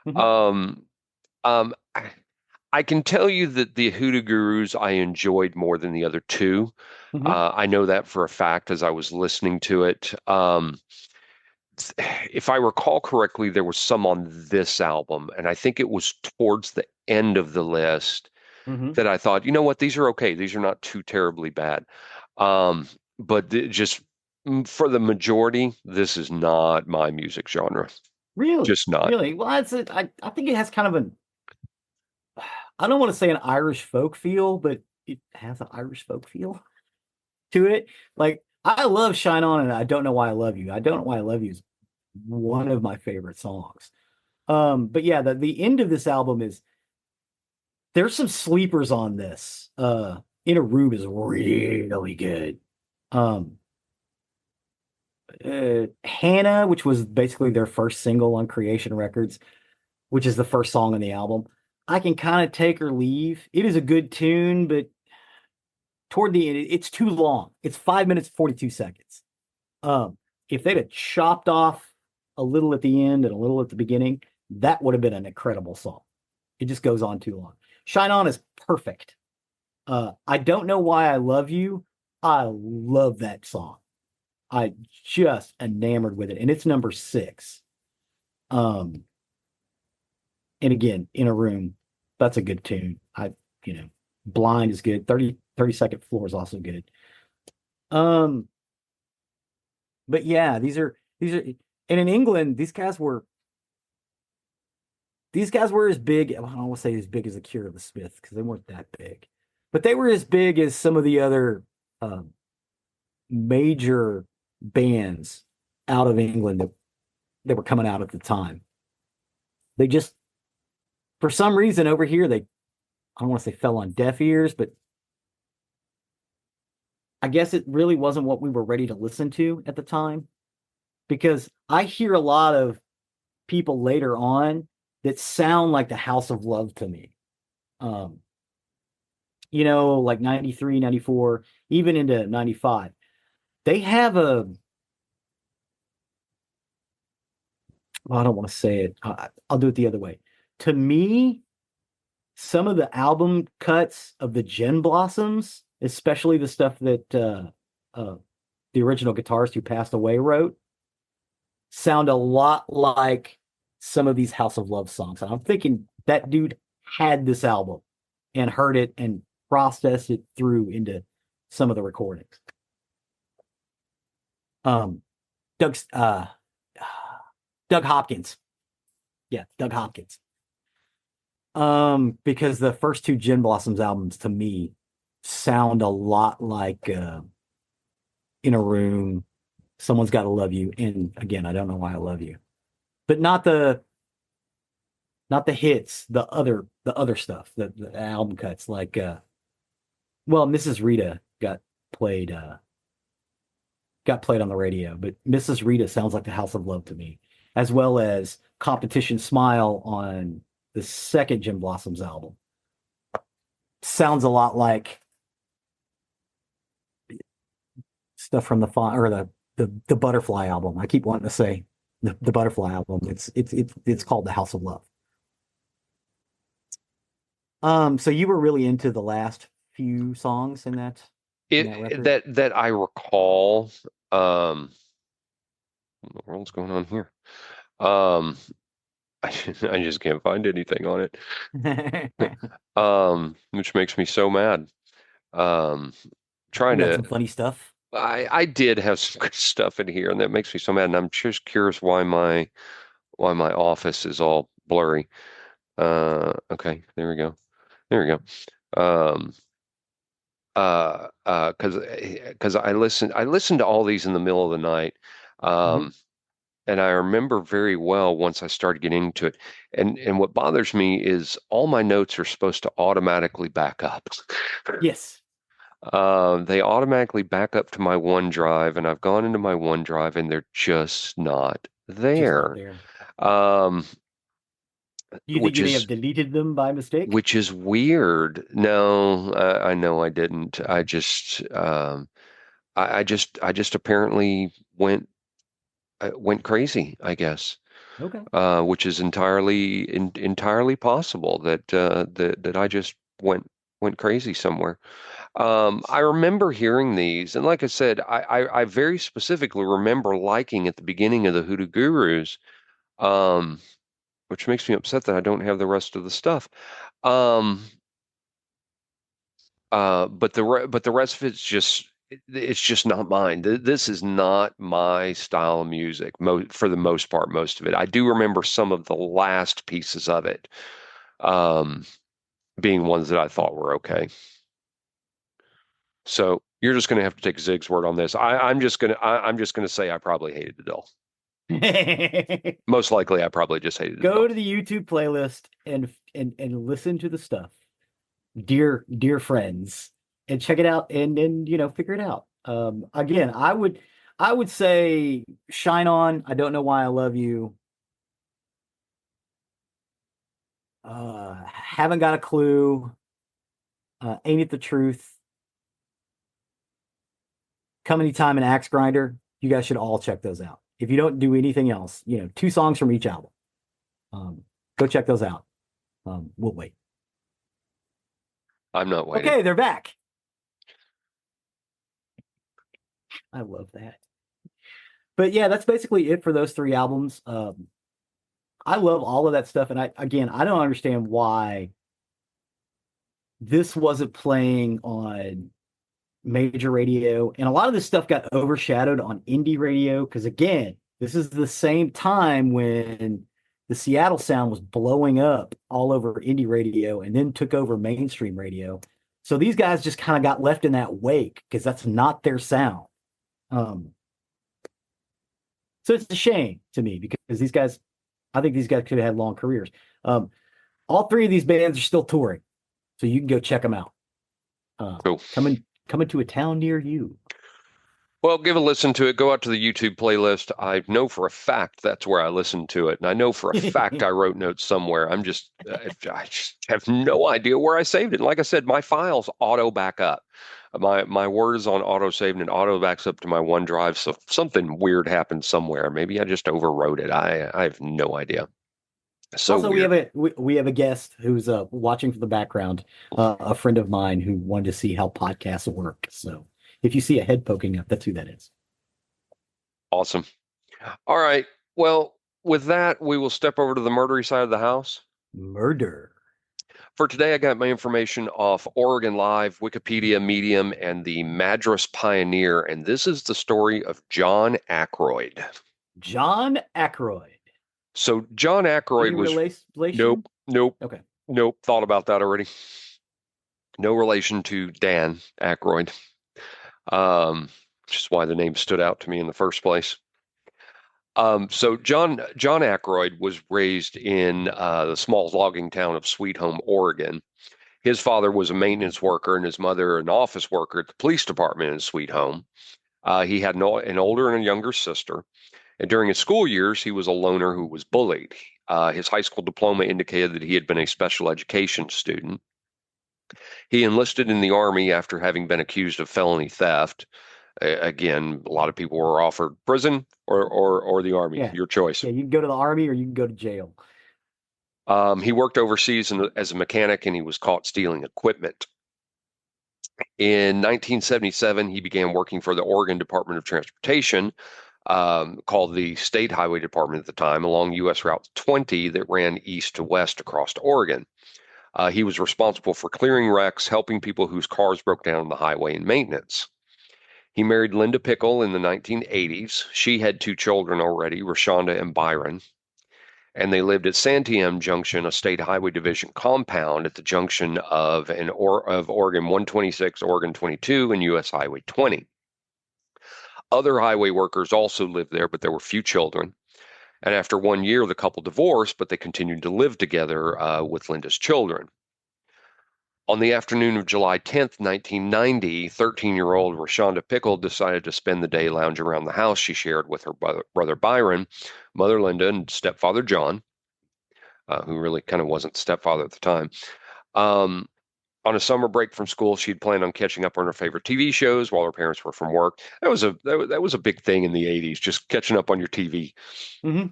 Mm-hmm. I can tell you that the Hoodoo Gurus I enjoyed more than the other two. Mm-hmm. I know that for a fact as I was listening to it. If I recall correctly, there was some on this album, and I think it was towards the end of the list that I thought, you know what, these are okay. These are not too terribly bad. But just for the majority, this is not my music genre. Really? Just not. Really? Well, I think it has kind of I don't want to say an Irish folk feel, but it has an Irish folk feel to it. Like, I love Shine On and I Don't Know Why I Love You. I Don't Know Why I Love You is one of my favorite songs. But yeah, the end of this album there's some sleepers on this. In a Room is really good. Hannah, which was basically their first single on Creation Records, which is the first song on the album, I can kind of take or leave. It is a good tune, but toward the end, it's too long. It's 5 minutes, 42 seconds. If they'd have chopped off a little at the end and a little at the beginning, that would have been an incredible song. It just goes on too long. Shine On is perfect. I Don't Know Why I Love You. I love that song. I just enamored with it. And it's number 6. And again, In a Room, that's a good tune. Blind is good. 32nd Floor is also good. But yeah, these are, and in England, these guys were these guys were as big. I don't want to say as big as the Cure or the Smiths because they weren't that big, but they were as big as some of the other um, major bands out of England that were coming out at the time. They just, for some reason over here, I don't want to say fell on deaf ears, but I guess it really wasn't what we were ready to listen to at the time. Because I hear a lot of people later on that sound like the House of Love to me. Um, like 93, 94, even into 95. They have well, I don't want to say it. I'll do it the other way. To me, some of the album cuts of the Gin Blossoms, especially the stuff that the original guitarist who passed away wrote, sound a lot like some of these House of Love songs. And I'm thinking that dude had this album and heard it and processed it through into some of the recordings. Um, Doug's Doug Hopkins. Yeah, Doug Hopkins. Because the first two Gin Blossoms albums to me sound a lot like In a Room, Someone's Gotta Love You, and again, I don't know why I love you. But not the hits, the other stuff, the album cuts, like well, Mrs. Rita played got played on the radio, but Mrs. Rita sounds like the House of Love to me, as well as Competition Smile on the second Jim Blossoms album. Sounds a lot like stuff from the Butterfly album. I keep wanting to say the Butterfly album. It's called the House of Love. So you were really into the last few songs in that record? That I recall. What in the world's going on here? Um, I just can't find anything on it. Which makes me so mad. Um, trying You had to. some funny stuff. I did have some good stuff in here, and that makes me so mad. And I'm just curious why my office is all blurry. Okay, there we go. There we go. Because I listened to all these in the middle of the night. Mhm. Um, and I remember very well once I started getting into it. And what bothers me is all my notes are supposed to automatically back up. Yes, They automatically back up to my OneDrive, and I've gone into my OneDrive, and they're just not just not there. there. Um, Do you think which you may have is deleted them by mistake? which is weird. No, I know I didn't. I just apparently went crazy, I guess. Okay. Which is entirely possible that I just went crazy somewhere. I remember hearing these, and like I said, I very specifically remember liking at the beginning of the Hoodoo Gurus, um, which makes me upset that I don't have the rest of the stuff. Um, but the rest of it's just not mine. This is not my style of music for the most part, most of it. I do remember some of the last pieces of it um, being ones that I thought were okay. So you're just going to have to take Zig's word on this. I'm just gonna say I probably hated the doll. Most likely, I probably just hated the Go doll. to the YouTube playlist and listen to the stuff, dear friends, and check it out and figure it out. Again, I would say Shine On, I Don't Know Why I Love You. Haven't Got a Clue. Ain't It the Truth? Come Anytime and Axe Grinder. You guys should all check those out. If you don't do anything else, two songs from each album. Um, Go check those out. We'll wait. I'm not waiting. Okay, they're back. I love that. But yeah, that's basically it for those three albums. I love all of that stuff, and I don't understand why this wasn't playing on major radio, and a lot of this stuff got overshadowed on indie radio because again, this is the same time when the Seattle sound was blowing up all over indie radio and then took over mainstream radio. So these guys just kind of got left in that wake because that's not their sound. Um, so it's a shame to me because these guys, I think these guys could have had long careers. Um, all three of these bands are still touring, so you can go check them out. Cool. Coming to a town near you. Well, give a listen to it. Go out to the YouTube playlist. I know for a fact that's where I listened to it, and I know for a fact I wrote notes somewhere. I just have no idea where I saved it. And like I said, my files auto back up. My word is on auto save and it auto backs up to my OneDrive. So something weird happened somewhere. Maybe I just overwrote it. I have no idea. So Also, weird. we have a guest who's watching from the background, a friend of mine who wanted to see how podcasts work. So if you see a head poking up, that's who that is. Awesome. All right. Well, with that, we will step over to the murdery side of the house. Murder. For today, I got my information off Oregon Live, Wikipedia, Medium, and the Madras Pioneer, and this is the story of John Ackroyd. John Ackroyd. So John Ackroyd Any was relation? nope, Okay. nope. Thought about that already. No relation to Dan Ackroyd, which is why the name stood out to me in the first place. So John Ackroyd was raised in the small logging town of Sweet Home, Oregon. His father was a maintenance worker and his mother an office worker at the police department in Sweet Home. He had an older and a younger sister. And during his school years, he was a loner who was bullied. His high school diploma indicated that he had been a special education student. He enlisted in the Army after having been accused of felony theft. Again, a lot of people were offered prison or the Army, Yeah. your choice. Yeah, you can go to the army or you can go to jail. He worked overseas as a mechanic and he was caught stealing equipment. In 1977, he began working for the Oregon Department of Transportation, called the State Highway Department at the time, along U.S. Route 20 that ran east to west across Oregon. He was responsible for clearing wrecks, helping people whose cars broke down on the highway, and maintenance. He married Linda Pickle in the 1980s. She had two children already, Rashonda and Byron, and they lived at Santiam Junction, a state highway division compound at the junction of Oregon 126, Oregon 22, and U.S. Highway 20. Other highway workers also lived there, but there were few children. And after 1 year, the couple divorced, but they continued to live together with Linda's children. On the afternoon of July 10th, 1990, 13-year-old Rashonda Pickle decided to spend the day lounging around the house she shared with her brother Byron, mother Linda, and stepfather John, who really kind of wasn't stepfather at the time. On a summer break from school, she'd planned on catching up on her favorite TV shows while her parents were from work. That was a big thing in the 80s, just catching up on your TV. Mm-hmm.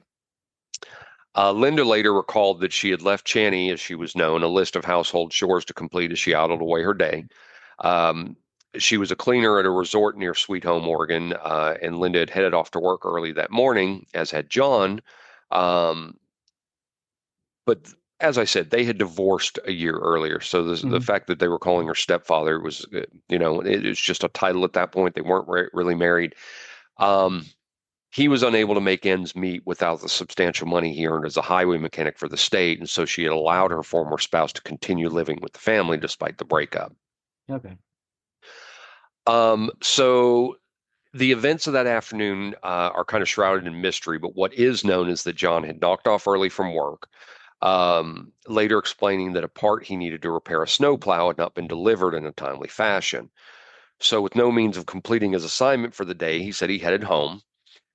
Linda later recalled that she had left Channy, as she was known, a list of household chores to complete as she idled away her day. Um, she was a cleaner at a resort near Sweet Home, Oregon, and Linda had headed off to work early that morning, as had John. But as I said, they had divorced a year earlier. So the Mm-hmm. fact that they were calling her stepfather was, it was just a title at that point. They weren't really married. Um, he was unable to make ends meet without the substantial money he earned as a highway mechanic for the state. And so she had allowed her former spouse to continue living with the family despite the breakup. Okay. So the events of that afternoon are kind of shrouded in mystery, but what is known is that John had knocked off early from work, later explaining that a part he needed to repair a snowplow had not been delivered in a timely fashion. So, with no means of completing his assignment for the day, he said he headed home.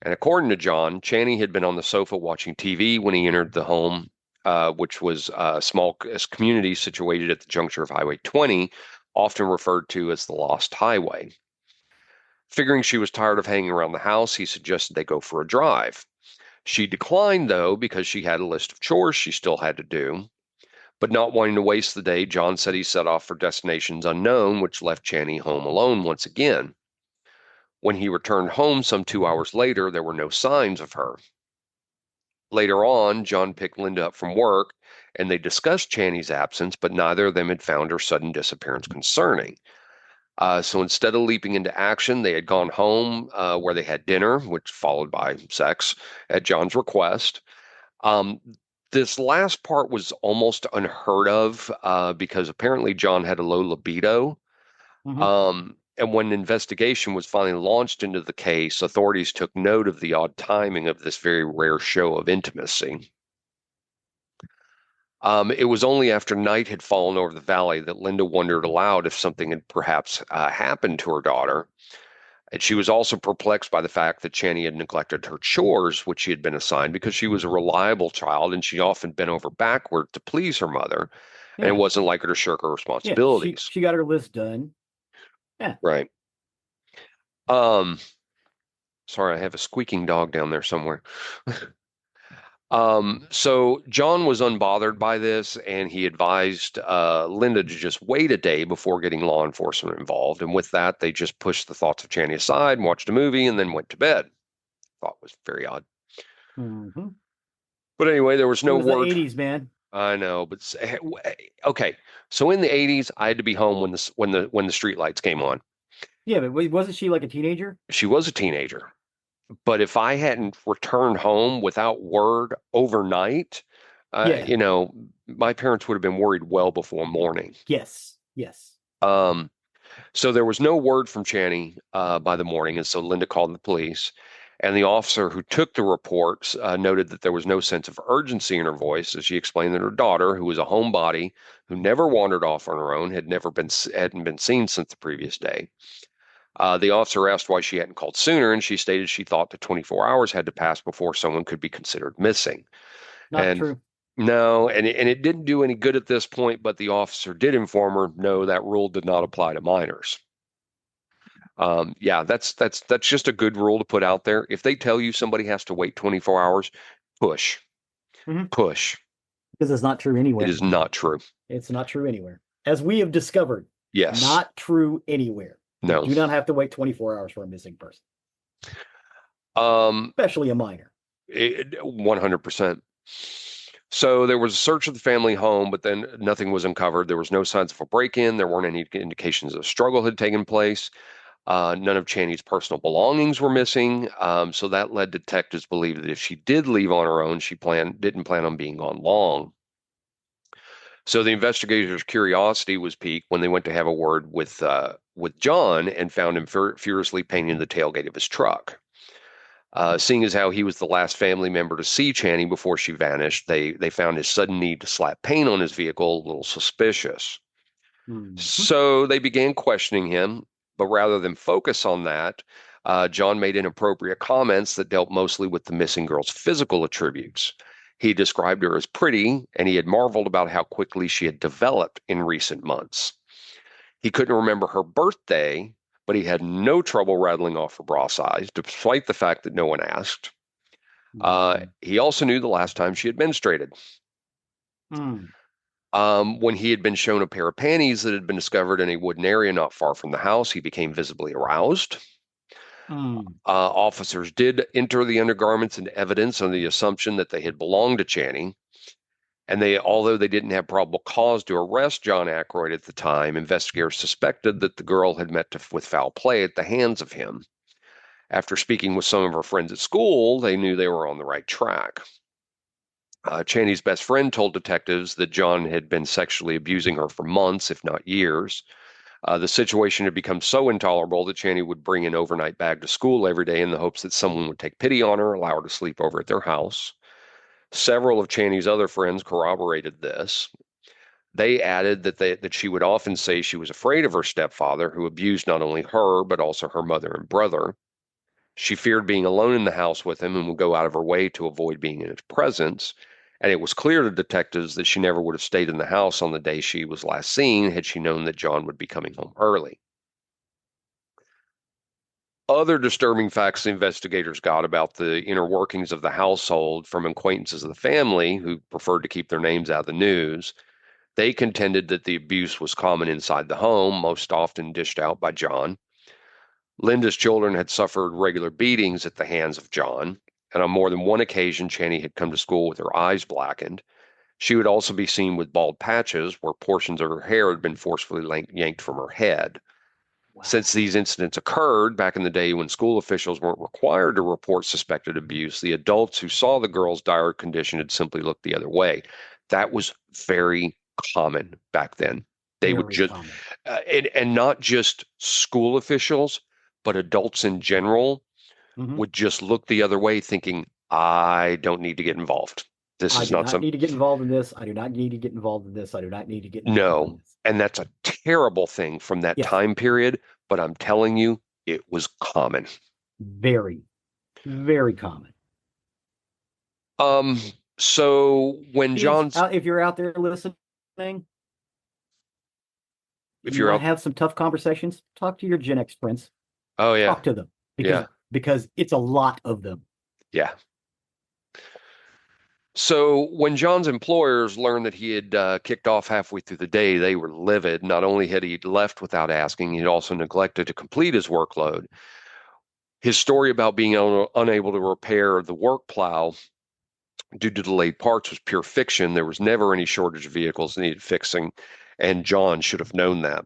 And according to John, Channy had been on the sofa watching TV when he entered the home, which was a small community situated at the juncture of Highway 20, often referred to as the Lost Highway. Figuring she was tired of hanging around the house, he suggested they go for a drive. She declined, though, because she had a list of chores she still had to do. But not wanting to waste the day, John said he set off for destinations unknown, which left Channy home alone once again. When he returned home some 2 hours later, there were no signs of her. Later on, John picked Linda up from work, and they discussed Channy's absence, but neither of them had found her sudden disappearance concerning. So instead of leaping into action, they had gone home where they had dinner, which followed by sex at John's request. Um, This last part was almost unheard of because apparently John had a low libido. Hmm. And when an investigation was finally launched into the case, authorities took note of the odd timing of this very rare show of intimacy. It was only after night had fallen over the valley that Linda wondered aloud if something had perhaps happened to her daughter. And she was also perplexed by the fact that Channy had neglected her chores, which she had been assigned, because she was a reliable child and she'd often bent over backward to please her mother, and it Yeah. wasn't like her to shirk her Yeah. She responsibilities. she got her list done. Yeah. Right. Um, Sorry, I have a squeaking dog down there somewhere. So John was unbothered by this, and he advised Linda to just wait a day before getting law enforcement involved. And with that, they just pushed the thoughts of Channy aside and watched a movie and then went to bed. Thought was very odd. Hmm. But anyway, there was It no was the word. 80s, man. I know, but okay. So in the 80s, I had to be home when the street lights came on. Yeah, but wasn't she like a teenager? She was a teenager. But if I hadn't returned home without word overnight, Yeah. my parents would have been worried well before morning. Yes. Yes. Um, so there was no word from Channy by the morning, and so Linda called the police. And the officer who took the reports noted that there was no sense of urgency in her voice as she explained that her daughter, who was a homebody who never wandered off on her own, hadn't been seen since the previous day. The officer asked why she hadn't called sooner, and she stated she thought that 24 hours had to pass before someone could be considered missing. Not And true. no, and it didn't do any good at this point, but the officer did inform her, no, that rule did not apply to minors. Yeah, that's just a good rule to put out there. If they tell you somebody has to wait 24 hours, push, Hmm. push. Because it's not true It anywhere. is not true. It's not true anywhere. As we have discovered, Yes. not true anywhere. You No. do not have to wait 24 hours for a missing person, Um, especially a minor. 100%. So there was a search of the family home, but then nothing was uncovered. There was no signs of a break-in. There weren't any indications of struggle had taken place. None of Channy's personal belongings were missing. So that led detectives to believe that if she did leave on her own, she didn't plan on being gone long. So the investigators' curiosity was piqued when they went to have a word with John and found him furiously painting the tailgate of his truck. Seeing as how he was the last family member to see Channy before she vanished, they found his sudden need to slap paint on his vehicle a little suspicious. Mhm. So they began questioning him, but rather than focus on that, John made inappropriate comments that dealt mostly with the missing girl's physical attributes. He described her as pretty, and he had marveled about how quickly she had developed in recent months. He couldn't remember her birthday, but he had no trouble rattling off her bra size, despite the fact that no one asked. Mhm. He also knew the last time she had menstruated. Mm. When he had been shown a pair of panties that had been discovered in a wooden area not far from the house, he became visibly aroused. Mm. Officers did enter the undergarments into evidence on the assumption that they had belonged to Channing, and although they didn't have probable cause to arrest John Ackroyd at the time, investigators suspected that the girl had met with foul play at the hands of him. After speaking with some of her friends at school, they knew they were on the right track. Chaney's best friend told detectives that John had been sexually abusing her for months, if not years. The situation had become so intolerable that Chaney would bring an overnight bag to school every day in the hopes that someone would take pity on her, allow her to sleep over at their house. Several of Chaney's other friends corroborated this. They added that she would often say she was afraid of her stepfather, who abused not only her, but also her mother and brother. She feared being alone in the house with him and would go out of her way to avoid being in his presence. And it was clear to detectives that she never would have stayed in the house on the day she was last seen had she known that John would be coming home early. Other disturbing facts the investigators got about the inner workings of the household from acquaintances of the family who preferred to keep their names out of the news. They contended that the abuse was common inside the home, most often dished out by John. Linda's children had suffered regular beatings at the hands of John, and on more than one occasion, Channy had come to school with her eyes blackened. She would also be seen with bald patches where portions of her hair had been forcefully yanked from her head. Since Wow. these incidents occurred back in the day when school officials weren't required to report suspected abuse, the adults who saw the girl's dire condition had simply looked the other way. That was very common back then. They would Very just, common. and not just school officials, but adults in general Hmm. would just look the other way, thinking, I don't need to get involved. This I is do not not some, need to get involved in this. I do not need to get involved in this. I do not need to get involved in no. this. And that's a terrible thing from that Yes, time period, but I'm telling you, it was common. very, very common. Um, so when Kids, John's, if you're out there listening, if you you're want out, to have some tough conversations, talk to your Gen X friends. oh yeah, Talk to them because yeah, because it's a lot of them. yeah. So when John's employers learned that he had kicked off halfway through the day, they were livid. Not only had he left without asking, he'd also neglected to complete his workload. His story about being unable to repair the work plow due to delayed parts was pure fiction. There was never any shortage of vehicles that needed fixing, and John should have known that.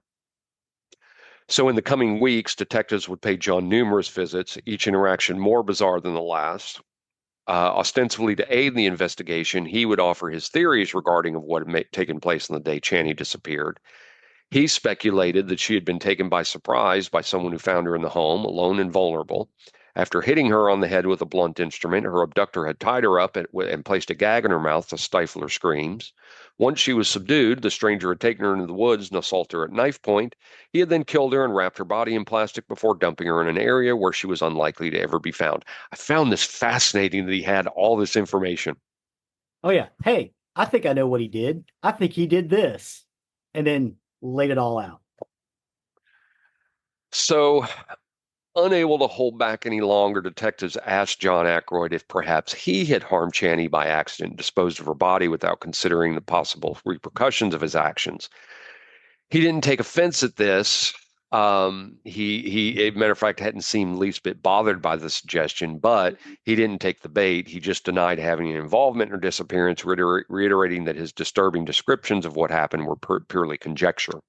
So in the coming weeks, detectives would pay John numerous visits, each interaction more bizarre than the last. Ostensibly to aid in the investigation, he would offer his theories regarding of what had taken place on the day Channy disappeared. He speculated that she had been taken by surprise by someone who found her in the home, alone and vulnerable. After hitting her on the head with a blunt instrument, her abductor had tied her up and placed a gag in her mouth to stifle her screams. Once she was subdued, the stranger had taken her into the woods and assaulted her at knife point. He had then killed her and wrapped her body in plastic before dumping her in an area where she was unlikely to ever be found. I found this fascinating that he had all this information. Oh yeah. Hey, I think I know what he did. I think he did this, and then laid it all out. So unable to hold back any longer, detectives asked John Ackroyd if perhaps he had harmed Channy by accident and disposed of her body without considering the possible repercussions of his actions. He didn't take offense at this. As a matter of fact, hadn't seemed least bit bothered by the suggestion, but he didn't take the bait. He just denied having an involvement in her disappearance, reiterating that his disturbing descriptions of what happened were purely conjecture,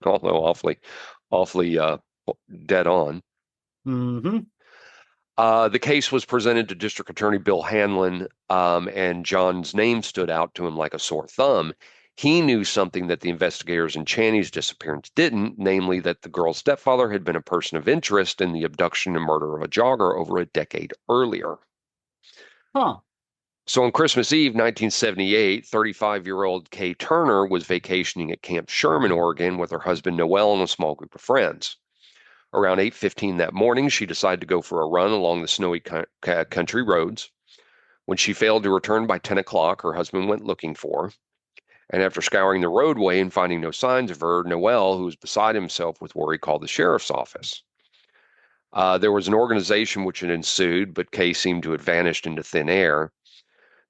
although awfully dead on. Hmm. The case was presented to District Attorney Bill Hanlon, and John's name stood out to him like a sore thumb. He knew something that the investigators in Channy's disappearance didn't, namely that the girl's stepfather had been a person of interest in the abduction and murder of a jogger over a decade earlier. Huh. So on Christmas Eve, 1978, 35-year-old Kay Turner was vacationing at Camp Sherman, Oregon, with her husband Noel and a small group of friends. Around 8:15 that morning, she decided to go for a run along the snowy country roads. When she failed to return by 10 o'clock, her husband went looking for her. And after scouring the roadway and finding no signs of her, Noel, who was beside himself with worry, called the sheriff's office. There was an organization which had ensued, but Kay seemed to have vanished into thin air.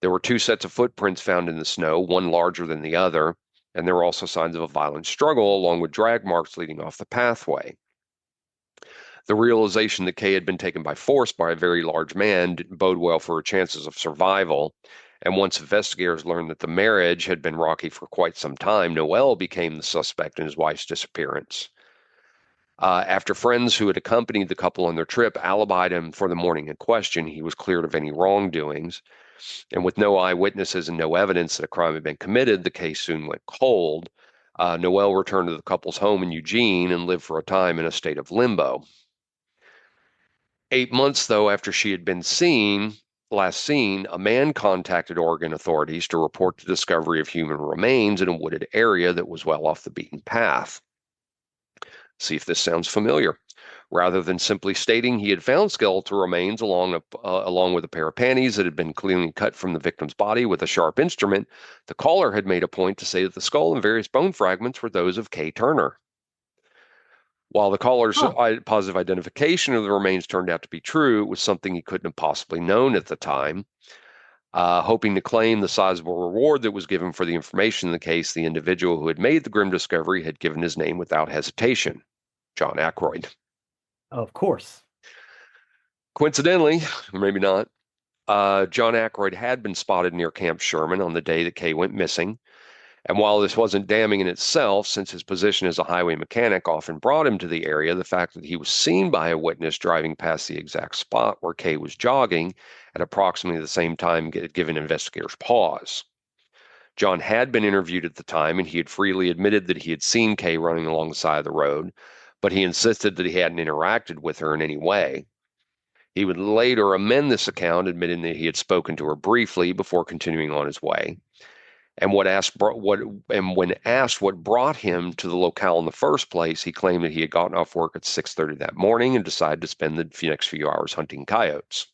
There were two sets of footprints found in the snow, one larger than the other, and there were also signs of a violent struggle, along with drag marks leading off the pathway. The realization that Kay had been taken by force by a very large man didn't bode well for her chances of survival. And once investigators learned that the marriage had been rocky for quite some time, Noel became the suspect in his wife's disappearance. After friends who had accompanied the couple on their trip alibied him for the morning in question, he was cleared of any wrongdoings. And with no eyewitnesses and no evidence that a crime had been committed, the case soon went cold. Noel returned to the couple's home in Eugene and lived for a time in a state of limbo. 8 months, though, after she had been last seen, a man contacted Oregon authorities to report the discovery of human remains in a wooded area that was well off the beaten path. See if this sounds familiar. Rather than simply stating he had found skeletal remains along with a pair of panties that had been cleanly cut from the victim's body with a sharp instrument, the caller had made a point to say that the skull and various bone fragments were those of Kay Turner. While the caller's Huh. positive identification of the remains turned out to be true, it was something he couldn't have possibly known at the time. Hoping to claim the sizable reward that was given for the information in the case, the individual who had made the grim discovery had given his name without hesitation, John Ackroyd. Of course. Coincidentally, or maybe not, John Ackroyd had been spotted near Camp Sherman on the day that Kay went missing. And while this wasn't damning in itself, since his position as a highway mechanic often brought him to the area, the fact that he was seen by a witness driving past the exact spot where Kay was jogging at approximately the same time given investigators pause. John had been interviewed at the time, and he had freely admitted that he had seen Kay running along the side of the road, but he insisted that he hadn't interacted with her in any way. He would later amend this account, admitting that he had spoken to her briefly before continuing on his way. And when asked what brought him to the locale in the first place, he claimed that he had gotten off work at 6:30 that morning and decided to spend the next few hours hunting coyotes.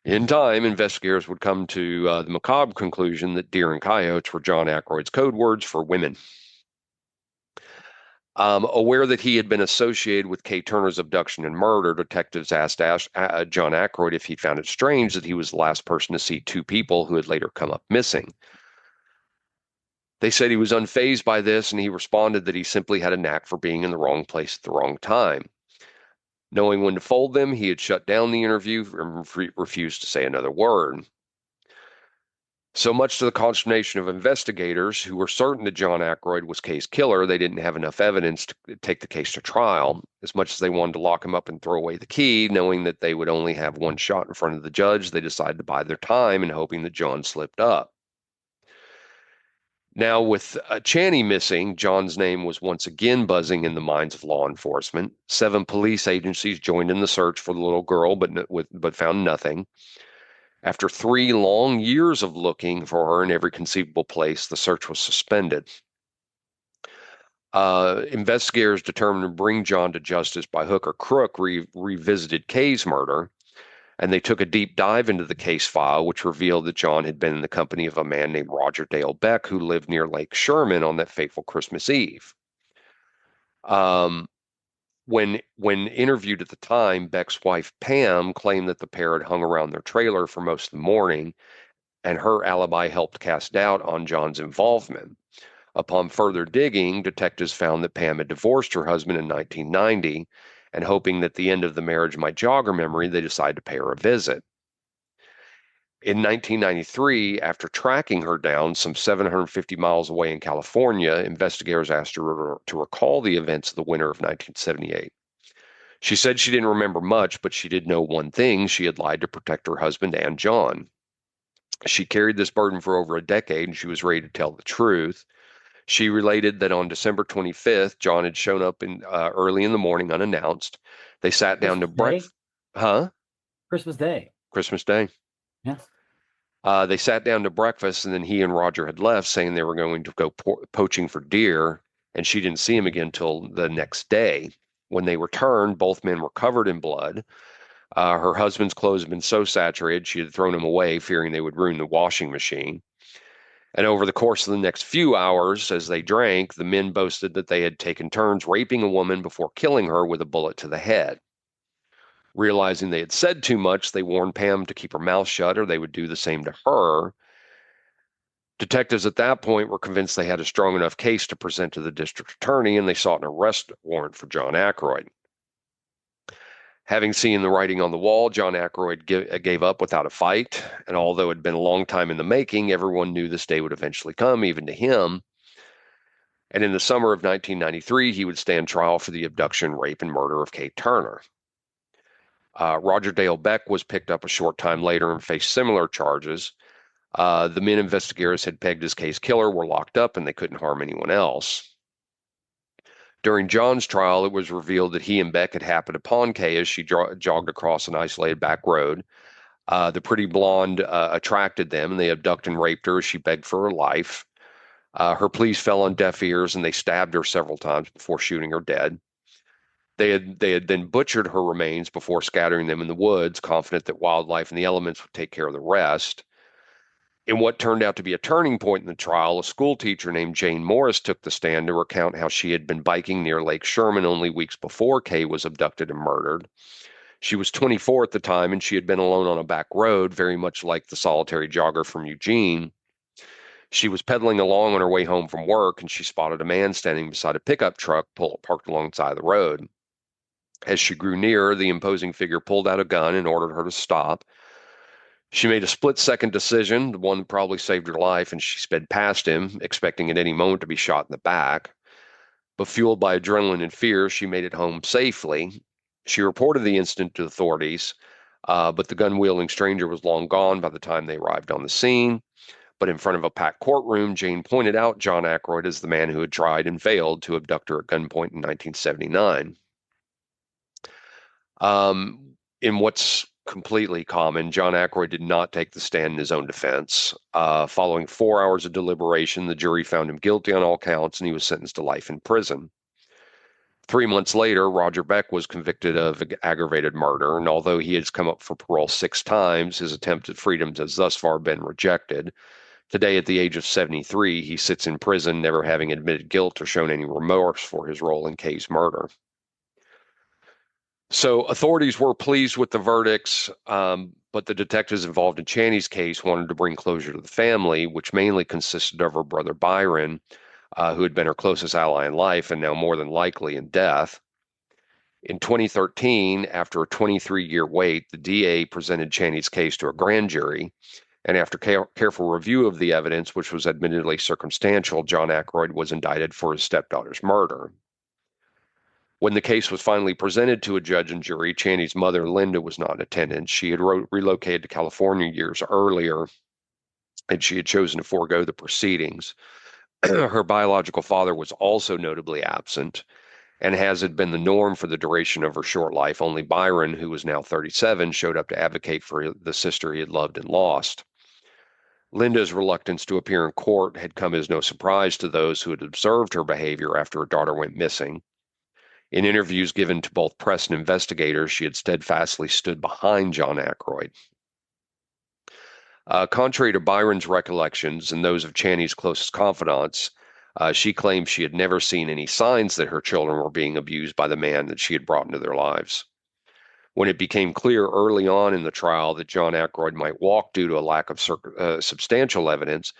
In time, investigators would come to the macabre conclusion that deer and coyotes were John Ackroyd's code words for women. Aware that he had been associated with Kay Turner's abduction and murder, detectives asked John Ackroyd if he found it strange that he was the last person to see two people who had later come up missing. They said he was unfazed by this, and he responded that he simply had a knack for being in the wrong place at the wrong time. Knowing when to fold them, he had shut down the interview and refused to say another word. So much to the consternation of investigators who were certain that John Ackroyd was Kay's killer, they didn't have enough evidence to take the case to trial. As much as they wanted to lock him up and throw away the key, knowing that they would only have one shot in front of the judge, they decided to bide their time and hoping that John slipped up. Now, with Chaney missing, John's name was once again buzzing in the minds of law enforcement. 7 police agencies joined in the search for the little girl, but found nothing. After 3 long years of looking for her in every conceivable place, the search was suspended. Investigators determined to bring John to justice by hook or crook revisited Kay's murder, and they took a deep dive into the case file, which revealed that John had been in the company of a man named Roger Dale Beck, who lived near Lake Sherman on that fateful Christmas Eve. When interviewed at the time, Beck's wife Pam claimed that the pair had hung around their trailer for most of the morning, and her alibi helped cast doubt on John's involvement. Upon further digging, detectives found that Pam had divorced her husband in 1990, and hoping that the end of the marriage might jog her memory, they decided to pay her a visit. In 1993, after tracking her down some 750 miles away in California, investigators asked her to recall the events of the winter of 1978. She said she didn't remember much, but she did know one thing: she had lied to protect her husband and John. She carried this burden for over a decade, and she was ready to tell the truth. She related that on December 25th, John had shown up early in the morning unannounced. They sat down to breakfast. Huh? Christmas Day. Christmas Day. Yeah. They sat down to breakfast, and then he and Roger had left, saying they were going to go poaching for deer, and she didn't see him again until the next day. When they returned, both men were covered in blood. Her husband's clothes had been so saturated, she had thrown them away, fearing they would ruin the washing machine. And over the course of the next few hours, as they drank, the men boasted that they had taken turns raping a woman before killing her with a bullet to the head. Realizing they had said too much, they warned Pam to keep her mouth shut or they would do the same to her. Detectives at that point were convinced they had a strong enough case to present to the district attorney, and they sought an arrest warrant for John Ackroyd. Having seen the writing on the wall, John Ackroyd gave up without a fight, and although it had been a long time in the making, everyone knew this day would eventually come, even to him. And in the summer of 1993, he would stand trial for the abduction, rape, and murder of Kay Turner. Roger Dale Beck was picked up a short time later and faced similar charges. The men investigators had pegged as Kay's killer were locked up, and they couldn't harm anyone else. During John's trial, it was revealed that he and Beck had happened upon Kay as she jogged across an isolated back road. The pretty blonde attracted them, and they abducted and raped her as she begged for her life. Her pleas fell on deaf ears, and they stabbed her several times before shooting her dead. They had then butchered her remains before scattering them in the woods, confident that wildlife and the elements would take care of the rest. In what turned out to be a turning point in the trial, a school teacher named Jane Morris took the stand to recount how she had been biking near Lake Sherman only weeks before Kay was abducted and murdered. She was 24 at the time, and she had been alone on a back road, very much like the solitary jogger from Eugene. She was pedaling along on her way home from work, and she spotted a man standing beside a pickup truck parked alongside the road. As she grew nearer, the imposing figure pulled out a gun and ordered her to stop. She made a split-second decision, the one that probably saved her life, and she sped past him, expecting at any moment to be shot in the back. But fueled by adrenaline and fear, she made it home safely. She reported the incident to authorities, but the gun-wielding stranger was long gone by the time they arrived on the scene. But in front of a packed courtroom, Jane pointed out John Ackroyd as the man who had tried and failed to abduct her at gunpoint in 1979. In what's completely common, John Ackroyd did not take the stand in his own defense. Following 4 hours of deliberation, the jury found him guilty on all counts and he was sentenced to life in prison. 3 months later, Roger Beck was convicted of aggravated murder, and although he has come up for parole 6 times, his attempt at freedom has thus far been rejected. Today, at the age of 73, he sits in prison, never having admitted guilt or shown any remorse for his role in Kay's murder. So authorities were pleased with the verdicts, but the detectives involved in Channy's case wanted to bring closure to the family, which mainly consisted of her brother Byron, who had been her closest ally in life and now more than likely in death. In 2013, after a 23-year wait, the DA presented Channy's case to a grand jury, and after careful review of the evidence, which was admittedly circumstantial, John Ackroyd was indicted for his stepdaughter's murder. When the case was finally presented to a judge and jury, Channy's mother, Linda, was not in attendance. She had relocated to California years earlier, and she had chosen to forego the proceedings. Her biological father was also notably absent, and as had been the norm for the duration of her short life, only Byron, who was now 37, showed up to advocate for the sister he had loved and lost. Linda's reluctance to appear in court had come as no surprise to those who had observed her behavior after her daughter went missing. In interviews given to both press and investigators, she had steadfastly stood behind John Ackroyd. Contrary to Byron's recollections and those of Channy's closest confidants, she claimed she had never seen any signs that her children were being abused by the man that she had brought into their lives. When it became clear early on in the trial that John Ackroyd might walk due to a lack of substantial evidence,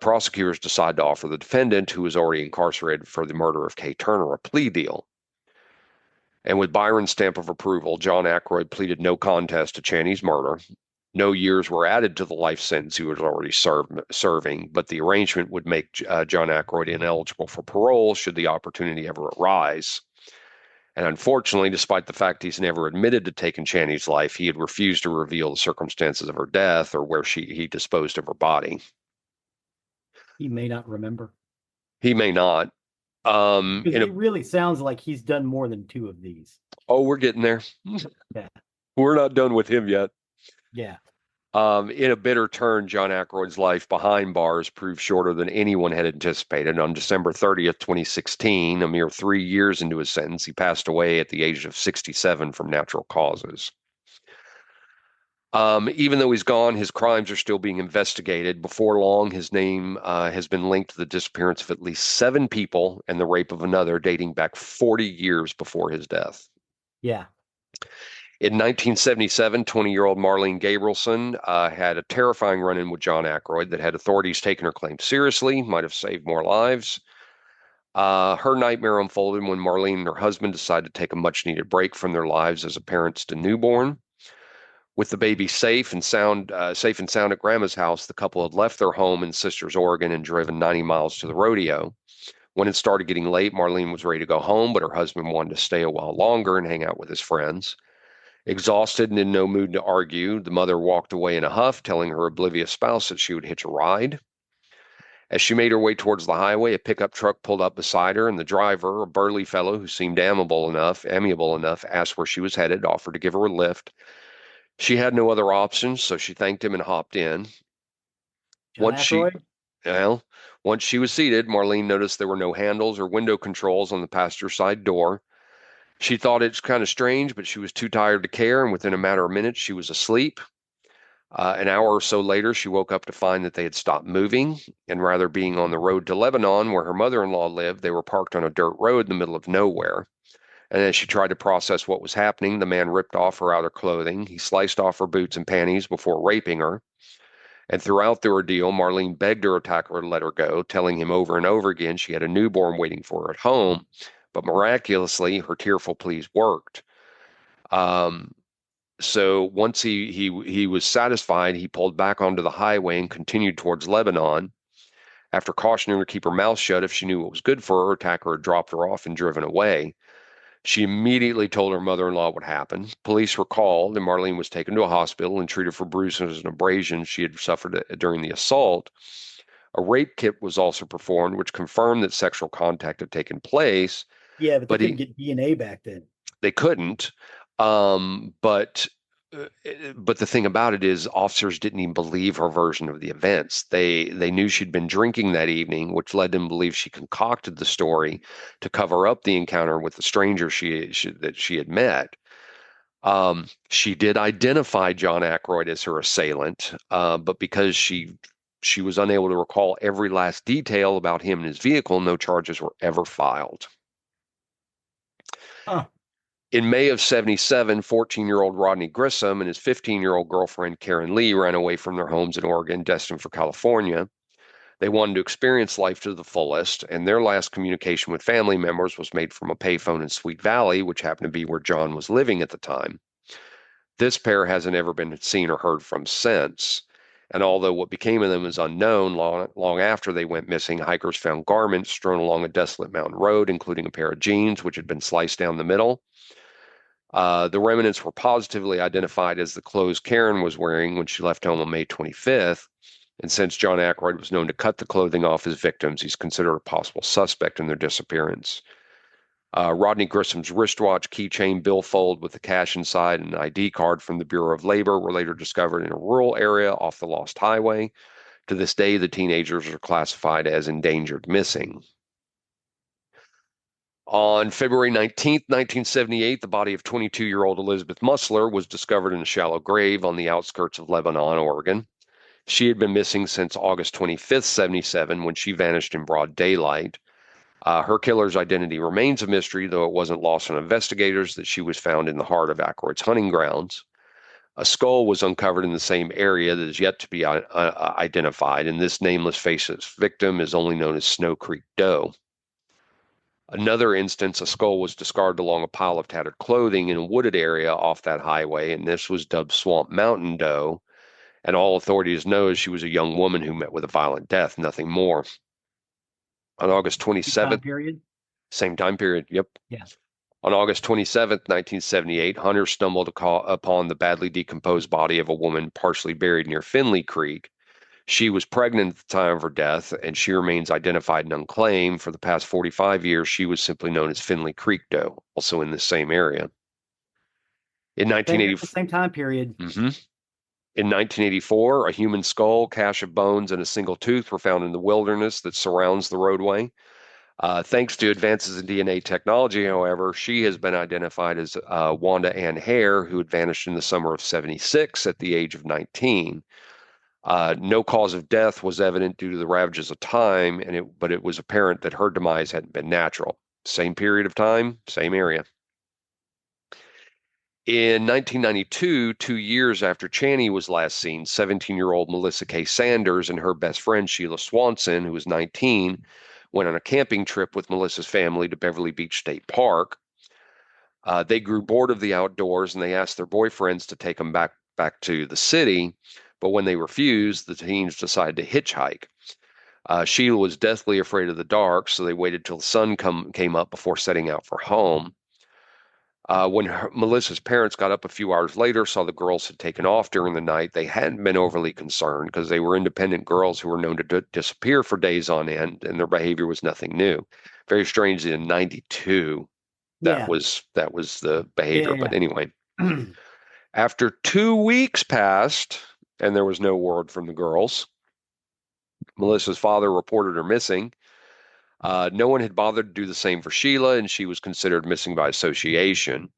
prosecutors decided to offer the defendant, who was already incarcerated for the murder of Kay Turner, a plea deal. And with Byron's stamp of approval, John Ackroyd pleaded no contest to Channy's murder. No years were added to the life sentence he was already serving, but the arrangement would make John Ackroyd ineligible for parole should the opportunity ever arise. And unfortunately, despite the fact he's never admitted to taking Channy's life, he had refused to reveal the circumstances of her death or where he disposed of her body. He may not remember. He may not. It really sounds like he's done more than 2 of these. Oh, we're getting there. Yeah. We're not done with him yet. Yeah. In a bitter turn, John Ackroyd's life behind bars proved shorter than anyone had anticipated. On December 30th, 2016, a mere 3 years into his sentence, he passed away at the age of 67 from natural causes. Even though he's gone, his crimes are still being investigated. Before long, his name has been linked to the disappearance of at least 7 people and the rape of another, dating back 40 years before his death. Yeah. In 1977, 20-year-old Marlene Gabrielson had a terrifying run-in with John Ackroyd that, had authorities taken her claim seriously, might have saved more lives. Her nightmare unfolded when Marlene and her husband decided to take a much-needed break from their lives as a parents to newborn. With the baby safe and sound at Grandma's house, the couple had left their home in Sisters, Oregon, and driven 90 miles to the rodeo. When it started getting late, Marlene was ready to go home, but her husband wanted to stay a while longer and hang out with his friends. Exhausted and in no mood to argue, the mother walked away in a huff, telling her oblivious spouse that she would hitch a ride. As she made her way towards the highway, a pickup truck pulled up beside her, and the driver, a burly fellow who seemed amiable enough, asked where she was headed, offered to give her a lift. She had no other options, so she thanked him and hopped in. John Ackroyd? Once she was seated, Marlene noticed there were no handles or window controls on the passenger side door. She thought it's kind of strange, but she was too tired to care, and within a matter of minutes, she was asleep. An hour or so later, she woke up to find that they had stopped moving, and rather being on the road to Lebanon, where her mother-in-law lived, they were parked on a dirt road in the middle of nowhere. And as she tried to process what was happening, the man ripped off her outer clothing. He sliced off her boots and panties before raping her. And throughout the ordeal, Marlene begged her attacker to let her go, telling him over and over again she had a newborn waiting for her at home. But miraculously, her tearful pleas worked. So once he was satisfied, he pulled back onto the highway and continued towards Lebanon. After cautioning her to keep her mouth shut if she knew what was good for her, attacker had dropped her off and driven away. She immediately told her mother-in-law what happened. Police were called, and Marlene was taken to a hospital and treated for bruises and abrasions she had suffered during the assault. A rape kit was also performed, which confirmed that sexual contact had taken place, Yeah, but they but couldn't get DNA back then. they couldn't. But but the thing about it is, officers didn't even believe her version of the events. They knew she'd been drinking that evening, which led them to believe she concocted the story to cover up the encounter with the stranger that she had met. She did identify John Ackroyd as her assailant, but because she was unable to recall every last detail about him and his vehicle, no charges were ever filed. Huh. In May of 77, 14-year-old Rodney Grissom and his 15-year-old girlfriend Karen Lee ran away from their homes in Oregon, destined for California. They wanted to experience life to the fullest, and their last communication with family members was made from a payphone in Sweet Valley, which happened to be where John was living at the time. This pair hasn't ever been seen or heard from since. And although what became of them is unknown, long after they went missing, hikers found garments strewn along a desolate mountain road, including a pair of jeans which had been sliced down the middle. The remnants were positively identified as the clothes Karen was wearing when she left home on May 25th. And since John Ackroyd was known to cut the clothing off his victims, he's considered a possible suspect in their disappearance. Rodney Grissom's wristwatch, keychain, billfold with the cash inside, and an ID card from the Bureau of Labor were later discovered in a rural area off the Lost Highway. To this day, the teenagers are classified as endangered missing. On February 19th, 1978, the body of 22-year-old Elizabeth Musler was discovered in a shallow grave on the outskirts of Lebanon, Oregon. She had been missing since August 25th, 77, when she vanished in broad daylight. Her killer's identity remains a mystery, though it wasn't lost on investigators that she was found in the heart of Ackroyd's hunting grounds. A skull was uncovered in the same area that is yet to be identified, and this nameless faceless victim is only known as Snow Creek Doe. Another instance, a skull was discarded along a pile of tattered clothing in a wooded area off that highway, and this was dubbed Swamp Mountain Doe. And all authorities know she was a young woman who met with a violent death, nothing more. On August Time 27th, period. same time period, yep. Yeah. On August 27th, 1978, hunters stumbled upon the badly decomposed body of a woman partially buried near Finley Creek. She was pregnant at the time of her death, and she remains identified and unclaimed. For the past 45 years, she was simply known as Finley Creek Doe, also in the same area. In Same, 1980, at the same time period. mhm. In 1984, a human skull, cache of bones, and a single tooth were found in the wilderness that surrounds the roadway. Thanks to advances in DNA technology, however, she has been identified as Wanda Ann Hare, who had vanished in the summer of 76 at the age of 19. No cause of death was evident due to the ravages of time, but it was apparent that her demise hadn't been natural. Same period of time, same area. In 1992, 2 years after Chaney was last seen, 17-year-old Melissa K. Sanders and her best friend Sheila Swanson, who was 19, went on a camping trip with Melissa's family to Beverly Beach State Park. They grew bored of the outdoors and they asked their boyfriends to take them back to the city. But when they refused, the teens decided to hitchhike. Sheila was deathly afraid of the dark, so they waited till the sun came up before setting out for home. When Melissa's parents got up a few hours later, saw the girls had taken off during the night, they hadn't been overly concerned because they were independent girls who were known to disappear for days on end, and their behavior was nothing new. Very strange in 92, that Yeah. was the behavior. Yeah. But anyway, Yeah. after 2 weeks passed and there was no word from the girls, Melissa's father reported her missing. No one had bothered to do the same for Sheila, and she was considered missing by association.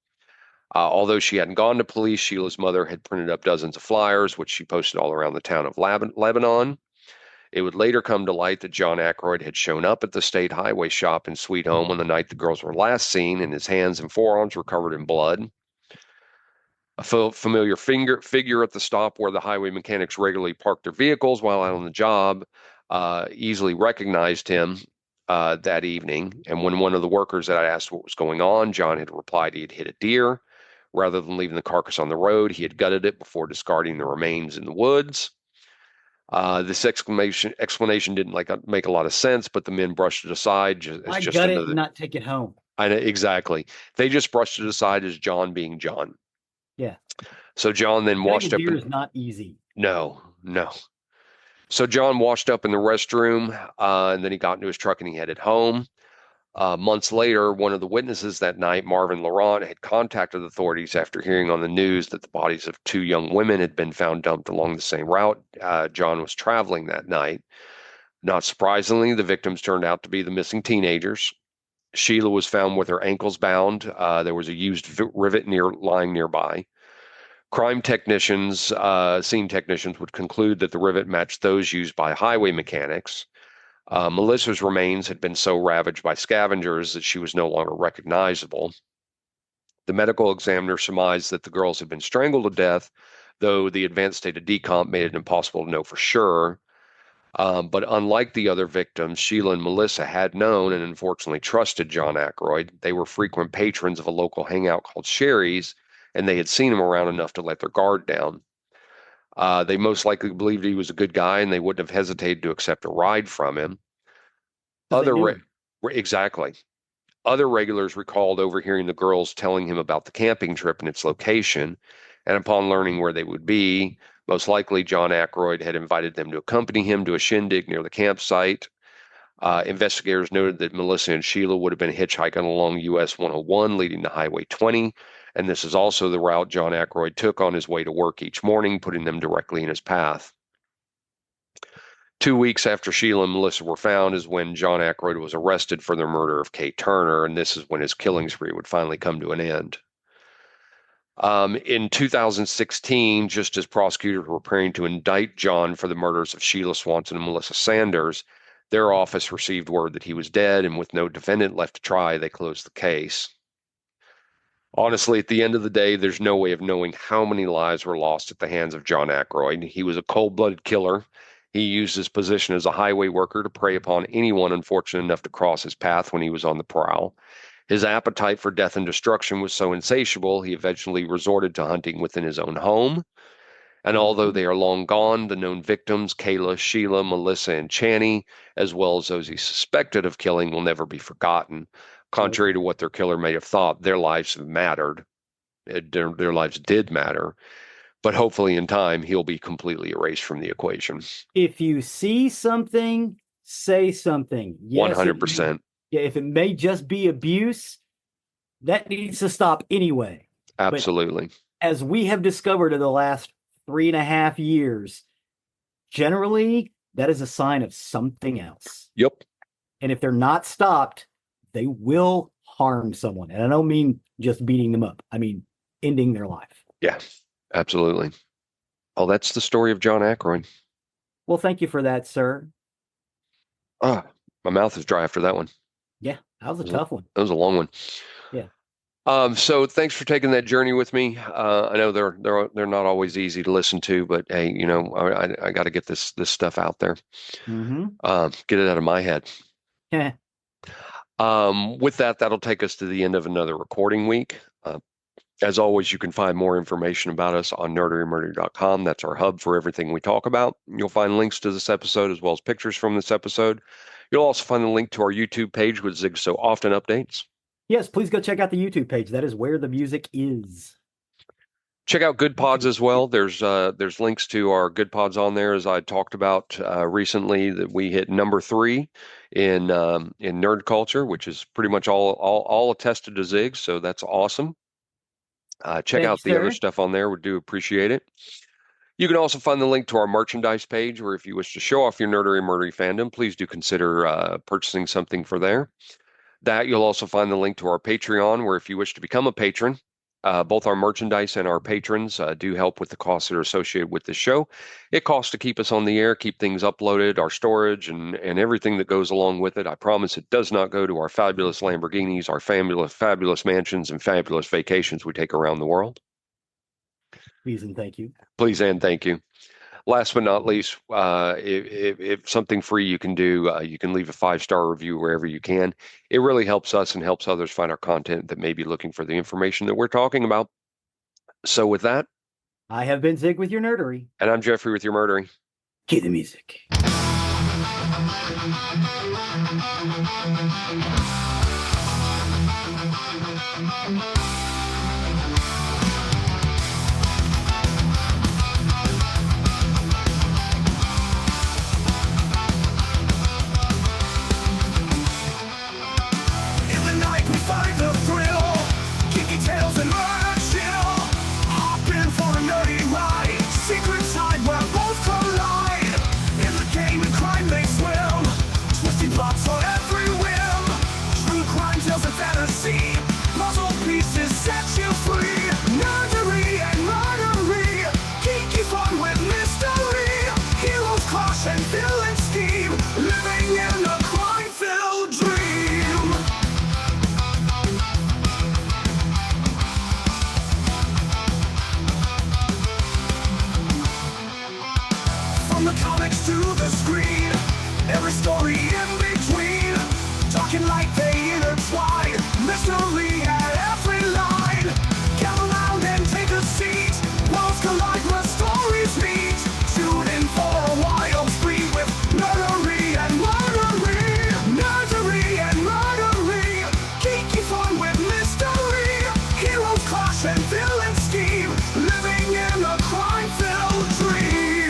Although she hadn't gone to police, Sheila's mother had printed up dozens of flyers, which she posted all around the town of Lebanon. It would later come to light that John Ackroyd had shown up at the state highway shop in Sweet Home on the night the girls were last seen, and his hands and forearms were covered in blood. A familiar figure at the stop where the highway mechanics regularly parked their vehicles while out on the job easily recognized him that evening. And when one of the workers had asked what was going on, John had replied he had hit a deer. Rather than leaving the carcass on the road, he had gutted it before discarding the remains in the woods. This explanation didn't make a lot of sense, but the men brushed it aside as Why just gut it and another. not take it home? I know exactly. They just brushed it aside as John being John. Yeah. So John then Gutting a washed up deer in. is not easy. No, no. So John washed up in the restroom, and then he got into his truck and he headed home. Months later, one of the witnesses that night, Marvin Laurent, had contacted authorities after hearing on the news that the bodies of two young women had been found dumped along the same route John was traveling that night. Not surprisingly, the victims turned out to be the missing teenagers. Sheila was found with her ankles bound. There was a used rivet lying nearby. Scene technicians would conclude that the rivet matched those used by highway mechanics. Melissa's remains had been so ravaged by scavengers that she was no longer recognizable. The medical examiner surmised that the girls had been strangled to death, though the advanced state of decomp made it impossible to know for sure. But unlike the other victims, Sheila and Melissa had known and unfortunately trusted John Ackroyd. They were frequent patrons of a local hangout called Sherry's, and they had seen him around enough to let their guard down. They most likely believed he was a good guy, and they wouldn't have hesitated to accept a ride from him. Because they Other knew re- him. exactly. Other regulars recalled overhearing the girls telling him about the camping trip and its location, and upon learning where they would be, most likely John Ackroyd had invited them to accompany him to a shindig near the campsite. Investigators noted that Melissa and Sheila would have been hitchhiking along US 101 leading to Highway 20, and this is also the route John Ackroyd took on his way to work each morning, putting them directly in his path. 2 weeks after Sheila and Melissa were found is when John Ackroyd was arrested for the murder of Kay Turner, and this is when his killing spree would finally come to an end. In 2016, just as prosecutors were preparing to indict John for the murders of Sheila Swanson and Melissa Sanders, their office received word that he was dead, and with no defendant left to try, they closed the case. Honestly, at the end of the day, there's no way of knowing how many lives were lost at the hands of John Ackroyd. He was a cold-blooded killer. He used his position as a highway worker to prey upon anyone unfortunate enough to cross his path when he was on the prowl. His appetite for death and destruction was so insatiable, he eventually resorted to hunting within his own home. And although Mhm. they are long gone, the known victims, Kayla, Sheila, Melissa, and Channy, as well as those he suspected of killing, will never be forgotten. Nope. Contrary to what their killer may have thought, their lives have mattered. Their lives did matter. But hopefully, in time, he'll be completely erased from the equation. If you see something, say something. Yes, it may, 100%. yeah, if it may just be abuse, that needs to stop anyway. But Absolutely. as we have discovered in the last 3.5 years, generally that is a sign of something else. Yep. And if they're not stopped, they will harm someone. And I don't mean just beating them up, I mean ending their life. Yeah. Absolutely. Oh, that's the story of John Ackroyd. Well, thank you for that, sir. Ah, my mouth is dry after that one. Yeah, that was a tough one. That was a long one. Yeah. So thanks for taking that journey with me. I know they're not always easy to listen to, but hey, I got to get this stuff out there. Mm-hmm. Get it out of my head. Yeah. With that, that'll take us to the end of another recording week. As always, you can find more information about us on nerderymurder.com. That's our hub for everything we talk about. You'll find links to this episode as well as pictures from this episode. You'll also find a link to our YouTube page with Zig So Often updates. Yes, please go check out the YouTube page. That is where the music is. Check out Good Pods as well. There's links to our Good Pods on there, as I talked about recently. That we hit number 3 in nerd culture, which is pretty much all attested to Zig. So that's awesome. Check Thank you, out the other sir. stuff on there. We do appreciate it. You can also find the link to our merchandise page, where if you wish to show off your nerdery murdery fandom, please do consider purchasing something for there. That you'll also find the link to our Patreon, where if you wish to become a patron, both our merchandise and our patrons do help with the costs that are associated with the show. It costs to keep us on the air, keep things uploaded, our storage, and everything that goes along with it. I promise it does not go to our fabulous Lamborghinis, our fabulous mansions, and fabulous vacations we take around the world. Please and thank you. Please and thank you. Last but not least, if something free you can do, you can leave a 5-star review wherever you can. It really helps us and helps others find our content that may be looking for the information that we're talking about. So with that, I have been Zig with your nerdery. and I'm Jeffrey with your murdering. Cue the music. To the screen, every story in between, talking like they intertwine, mystery at every line. Gather round and take a seat, worlds collide where stories meet. Tune in for a wild spree with nerdery and murdery, nerdery and murdery, geeky fun with mystery, heroes clash and villains scheme, living in a crime-filled dream.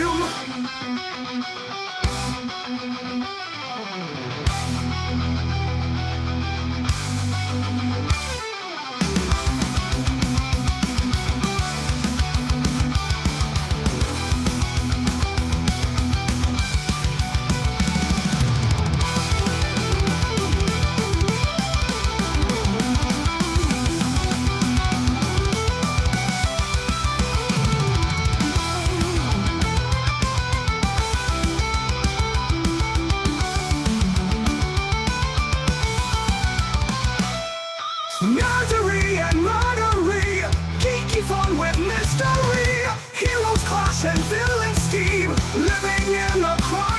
Nerdery and murdery, geeky fun with mystery, heroes clash and villains scheme, living in a crime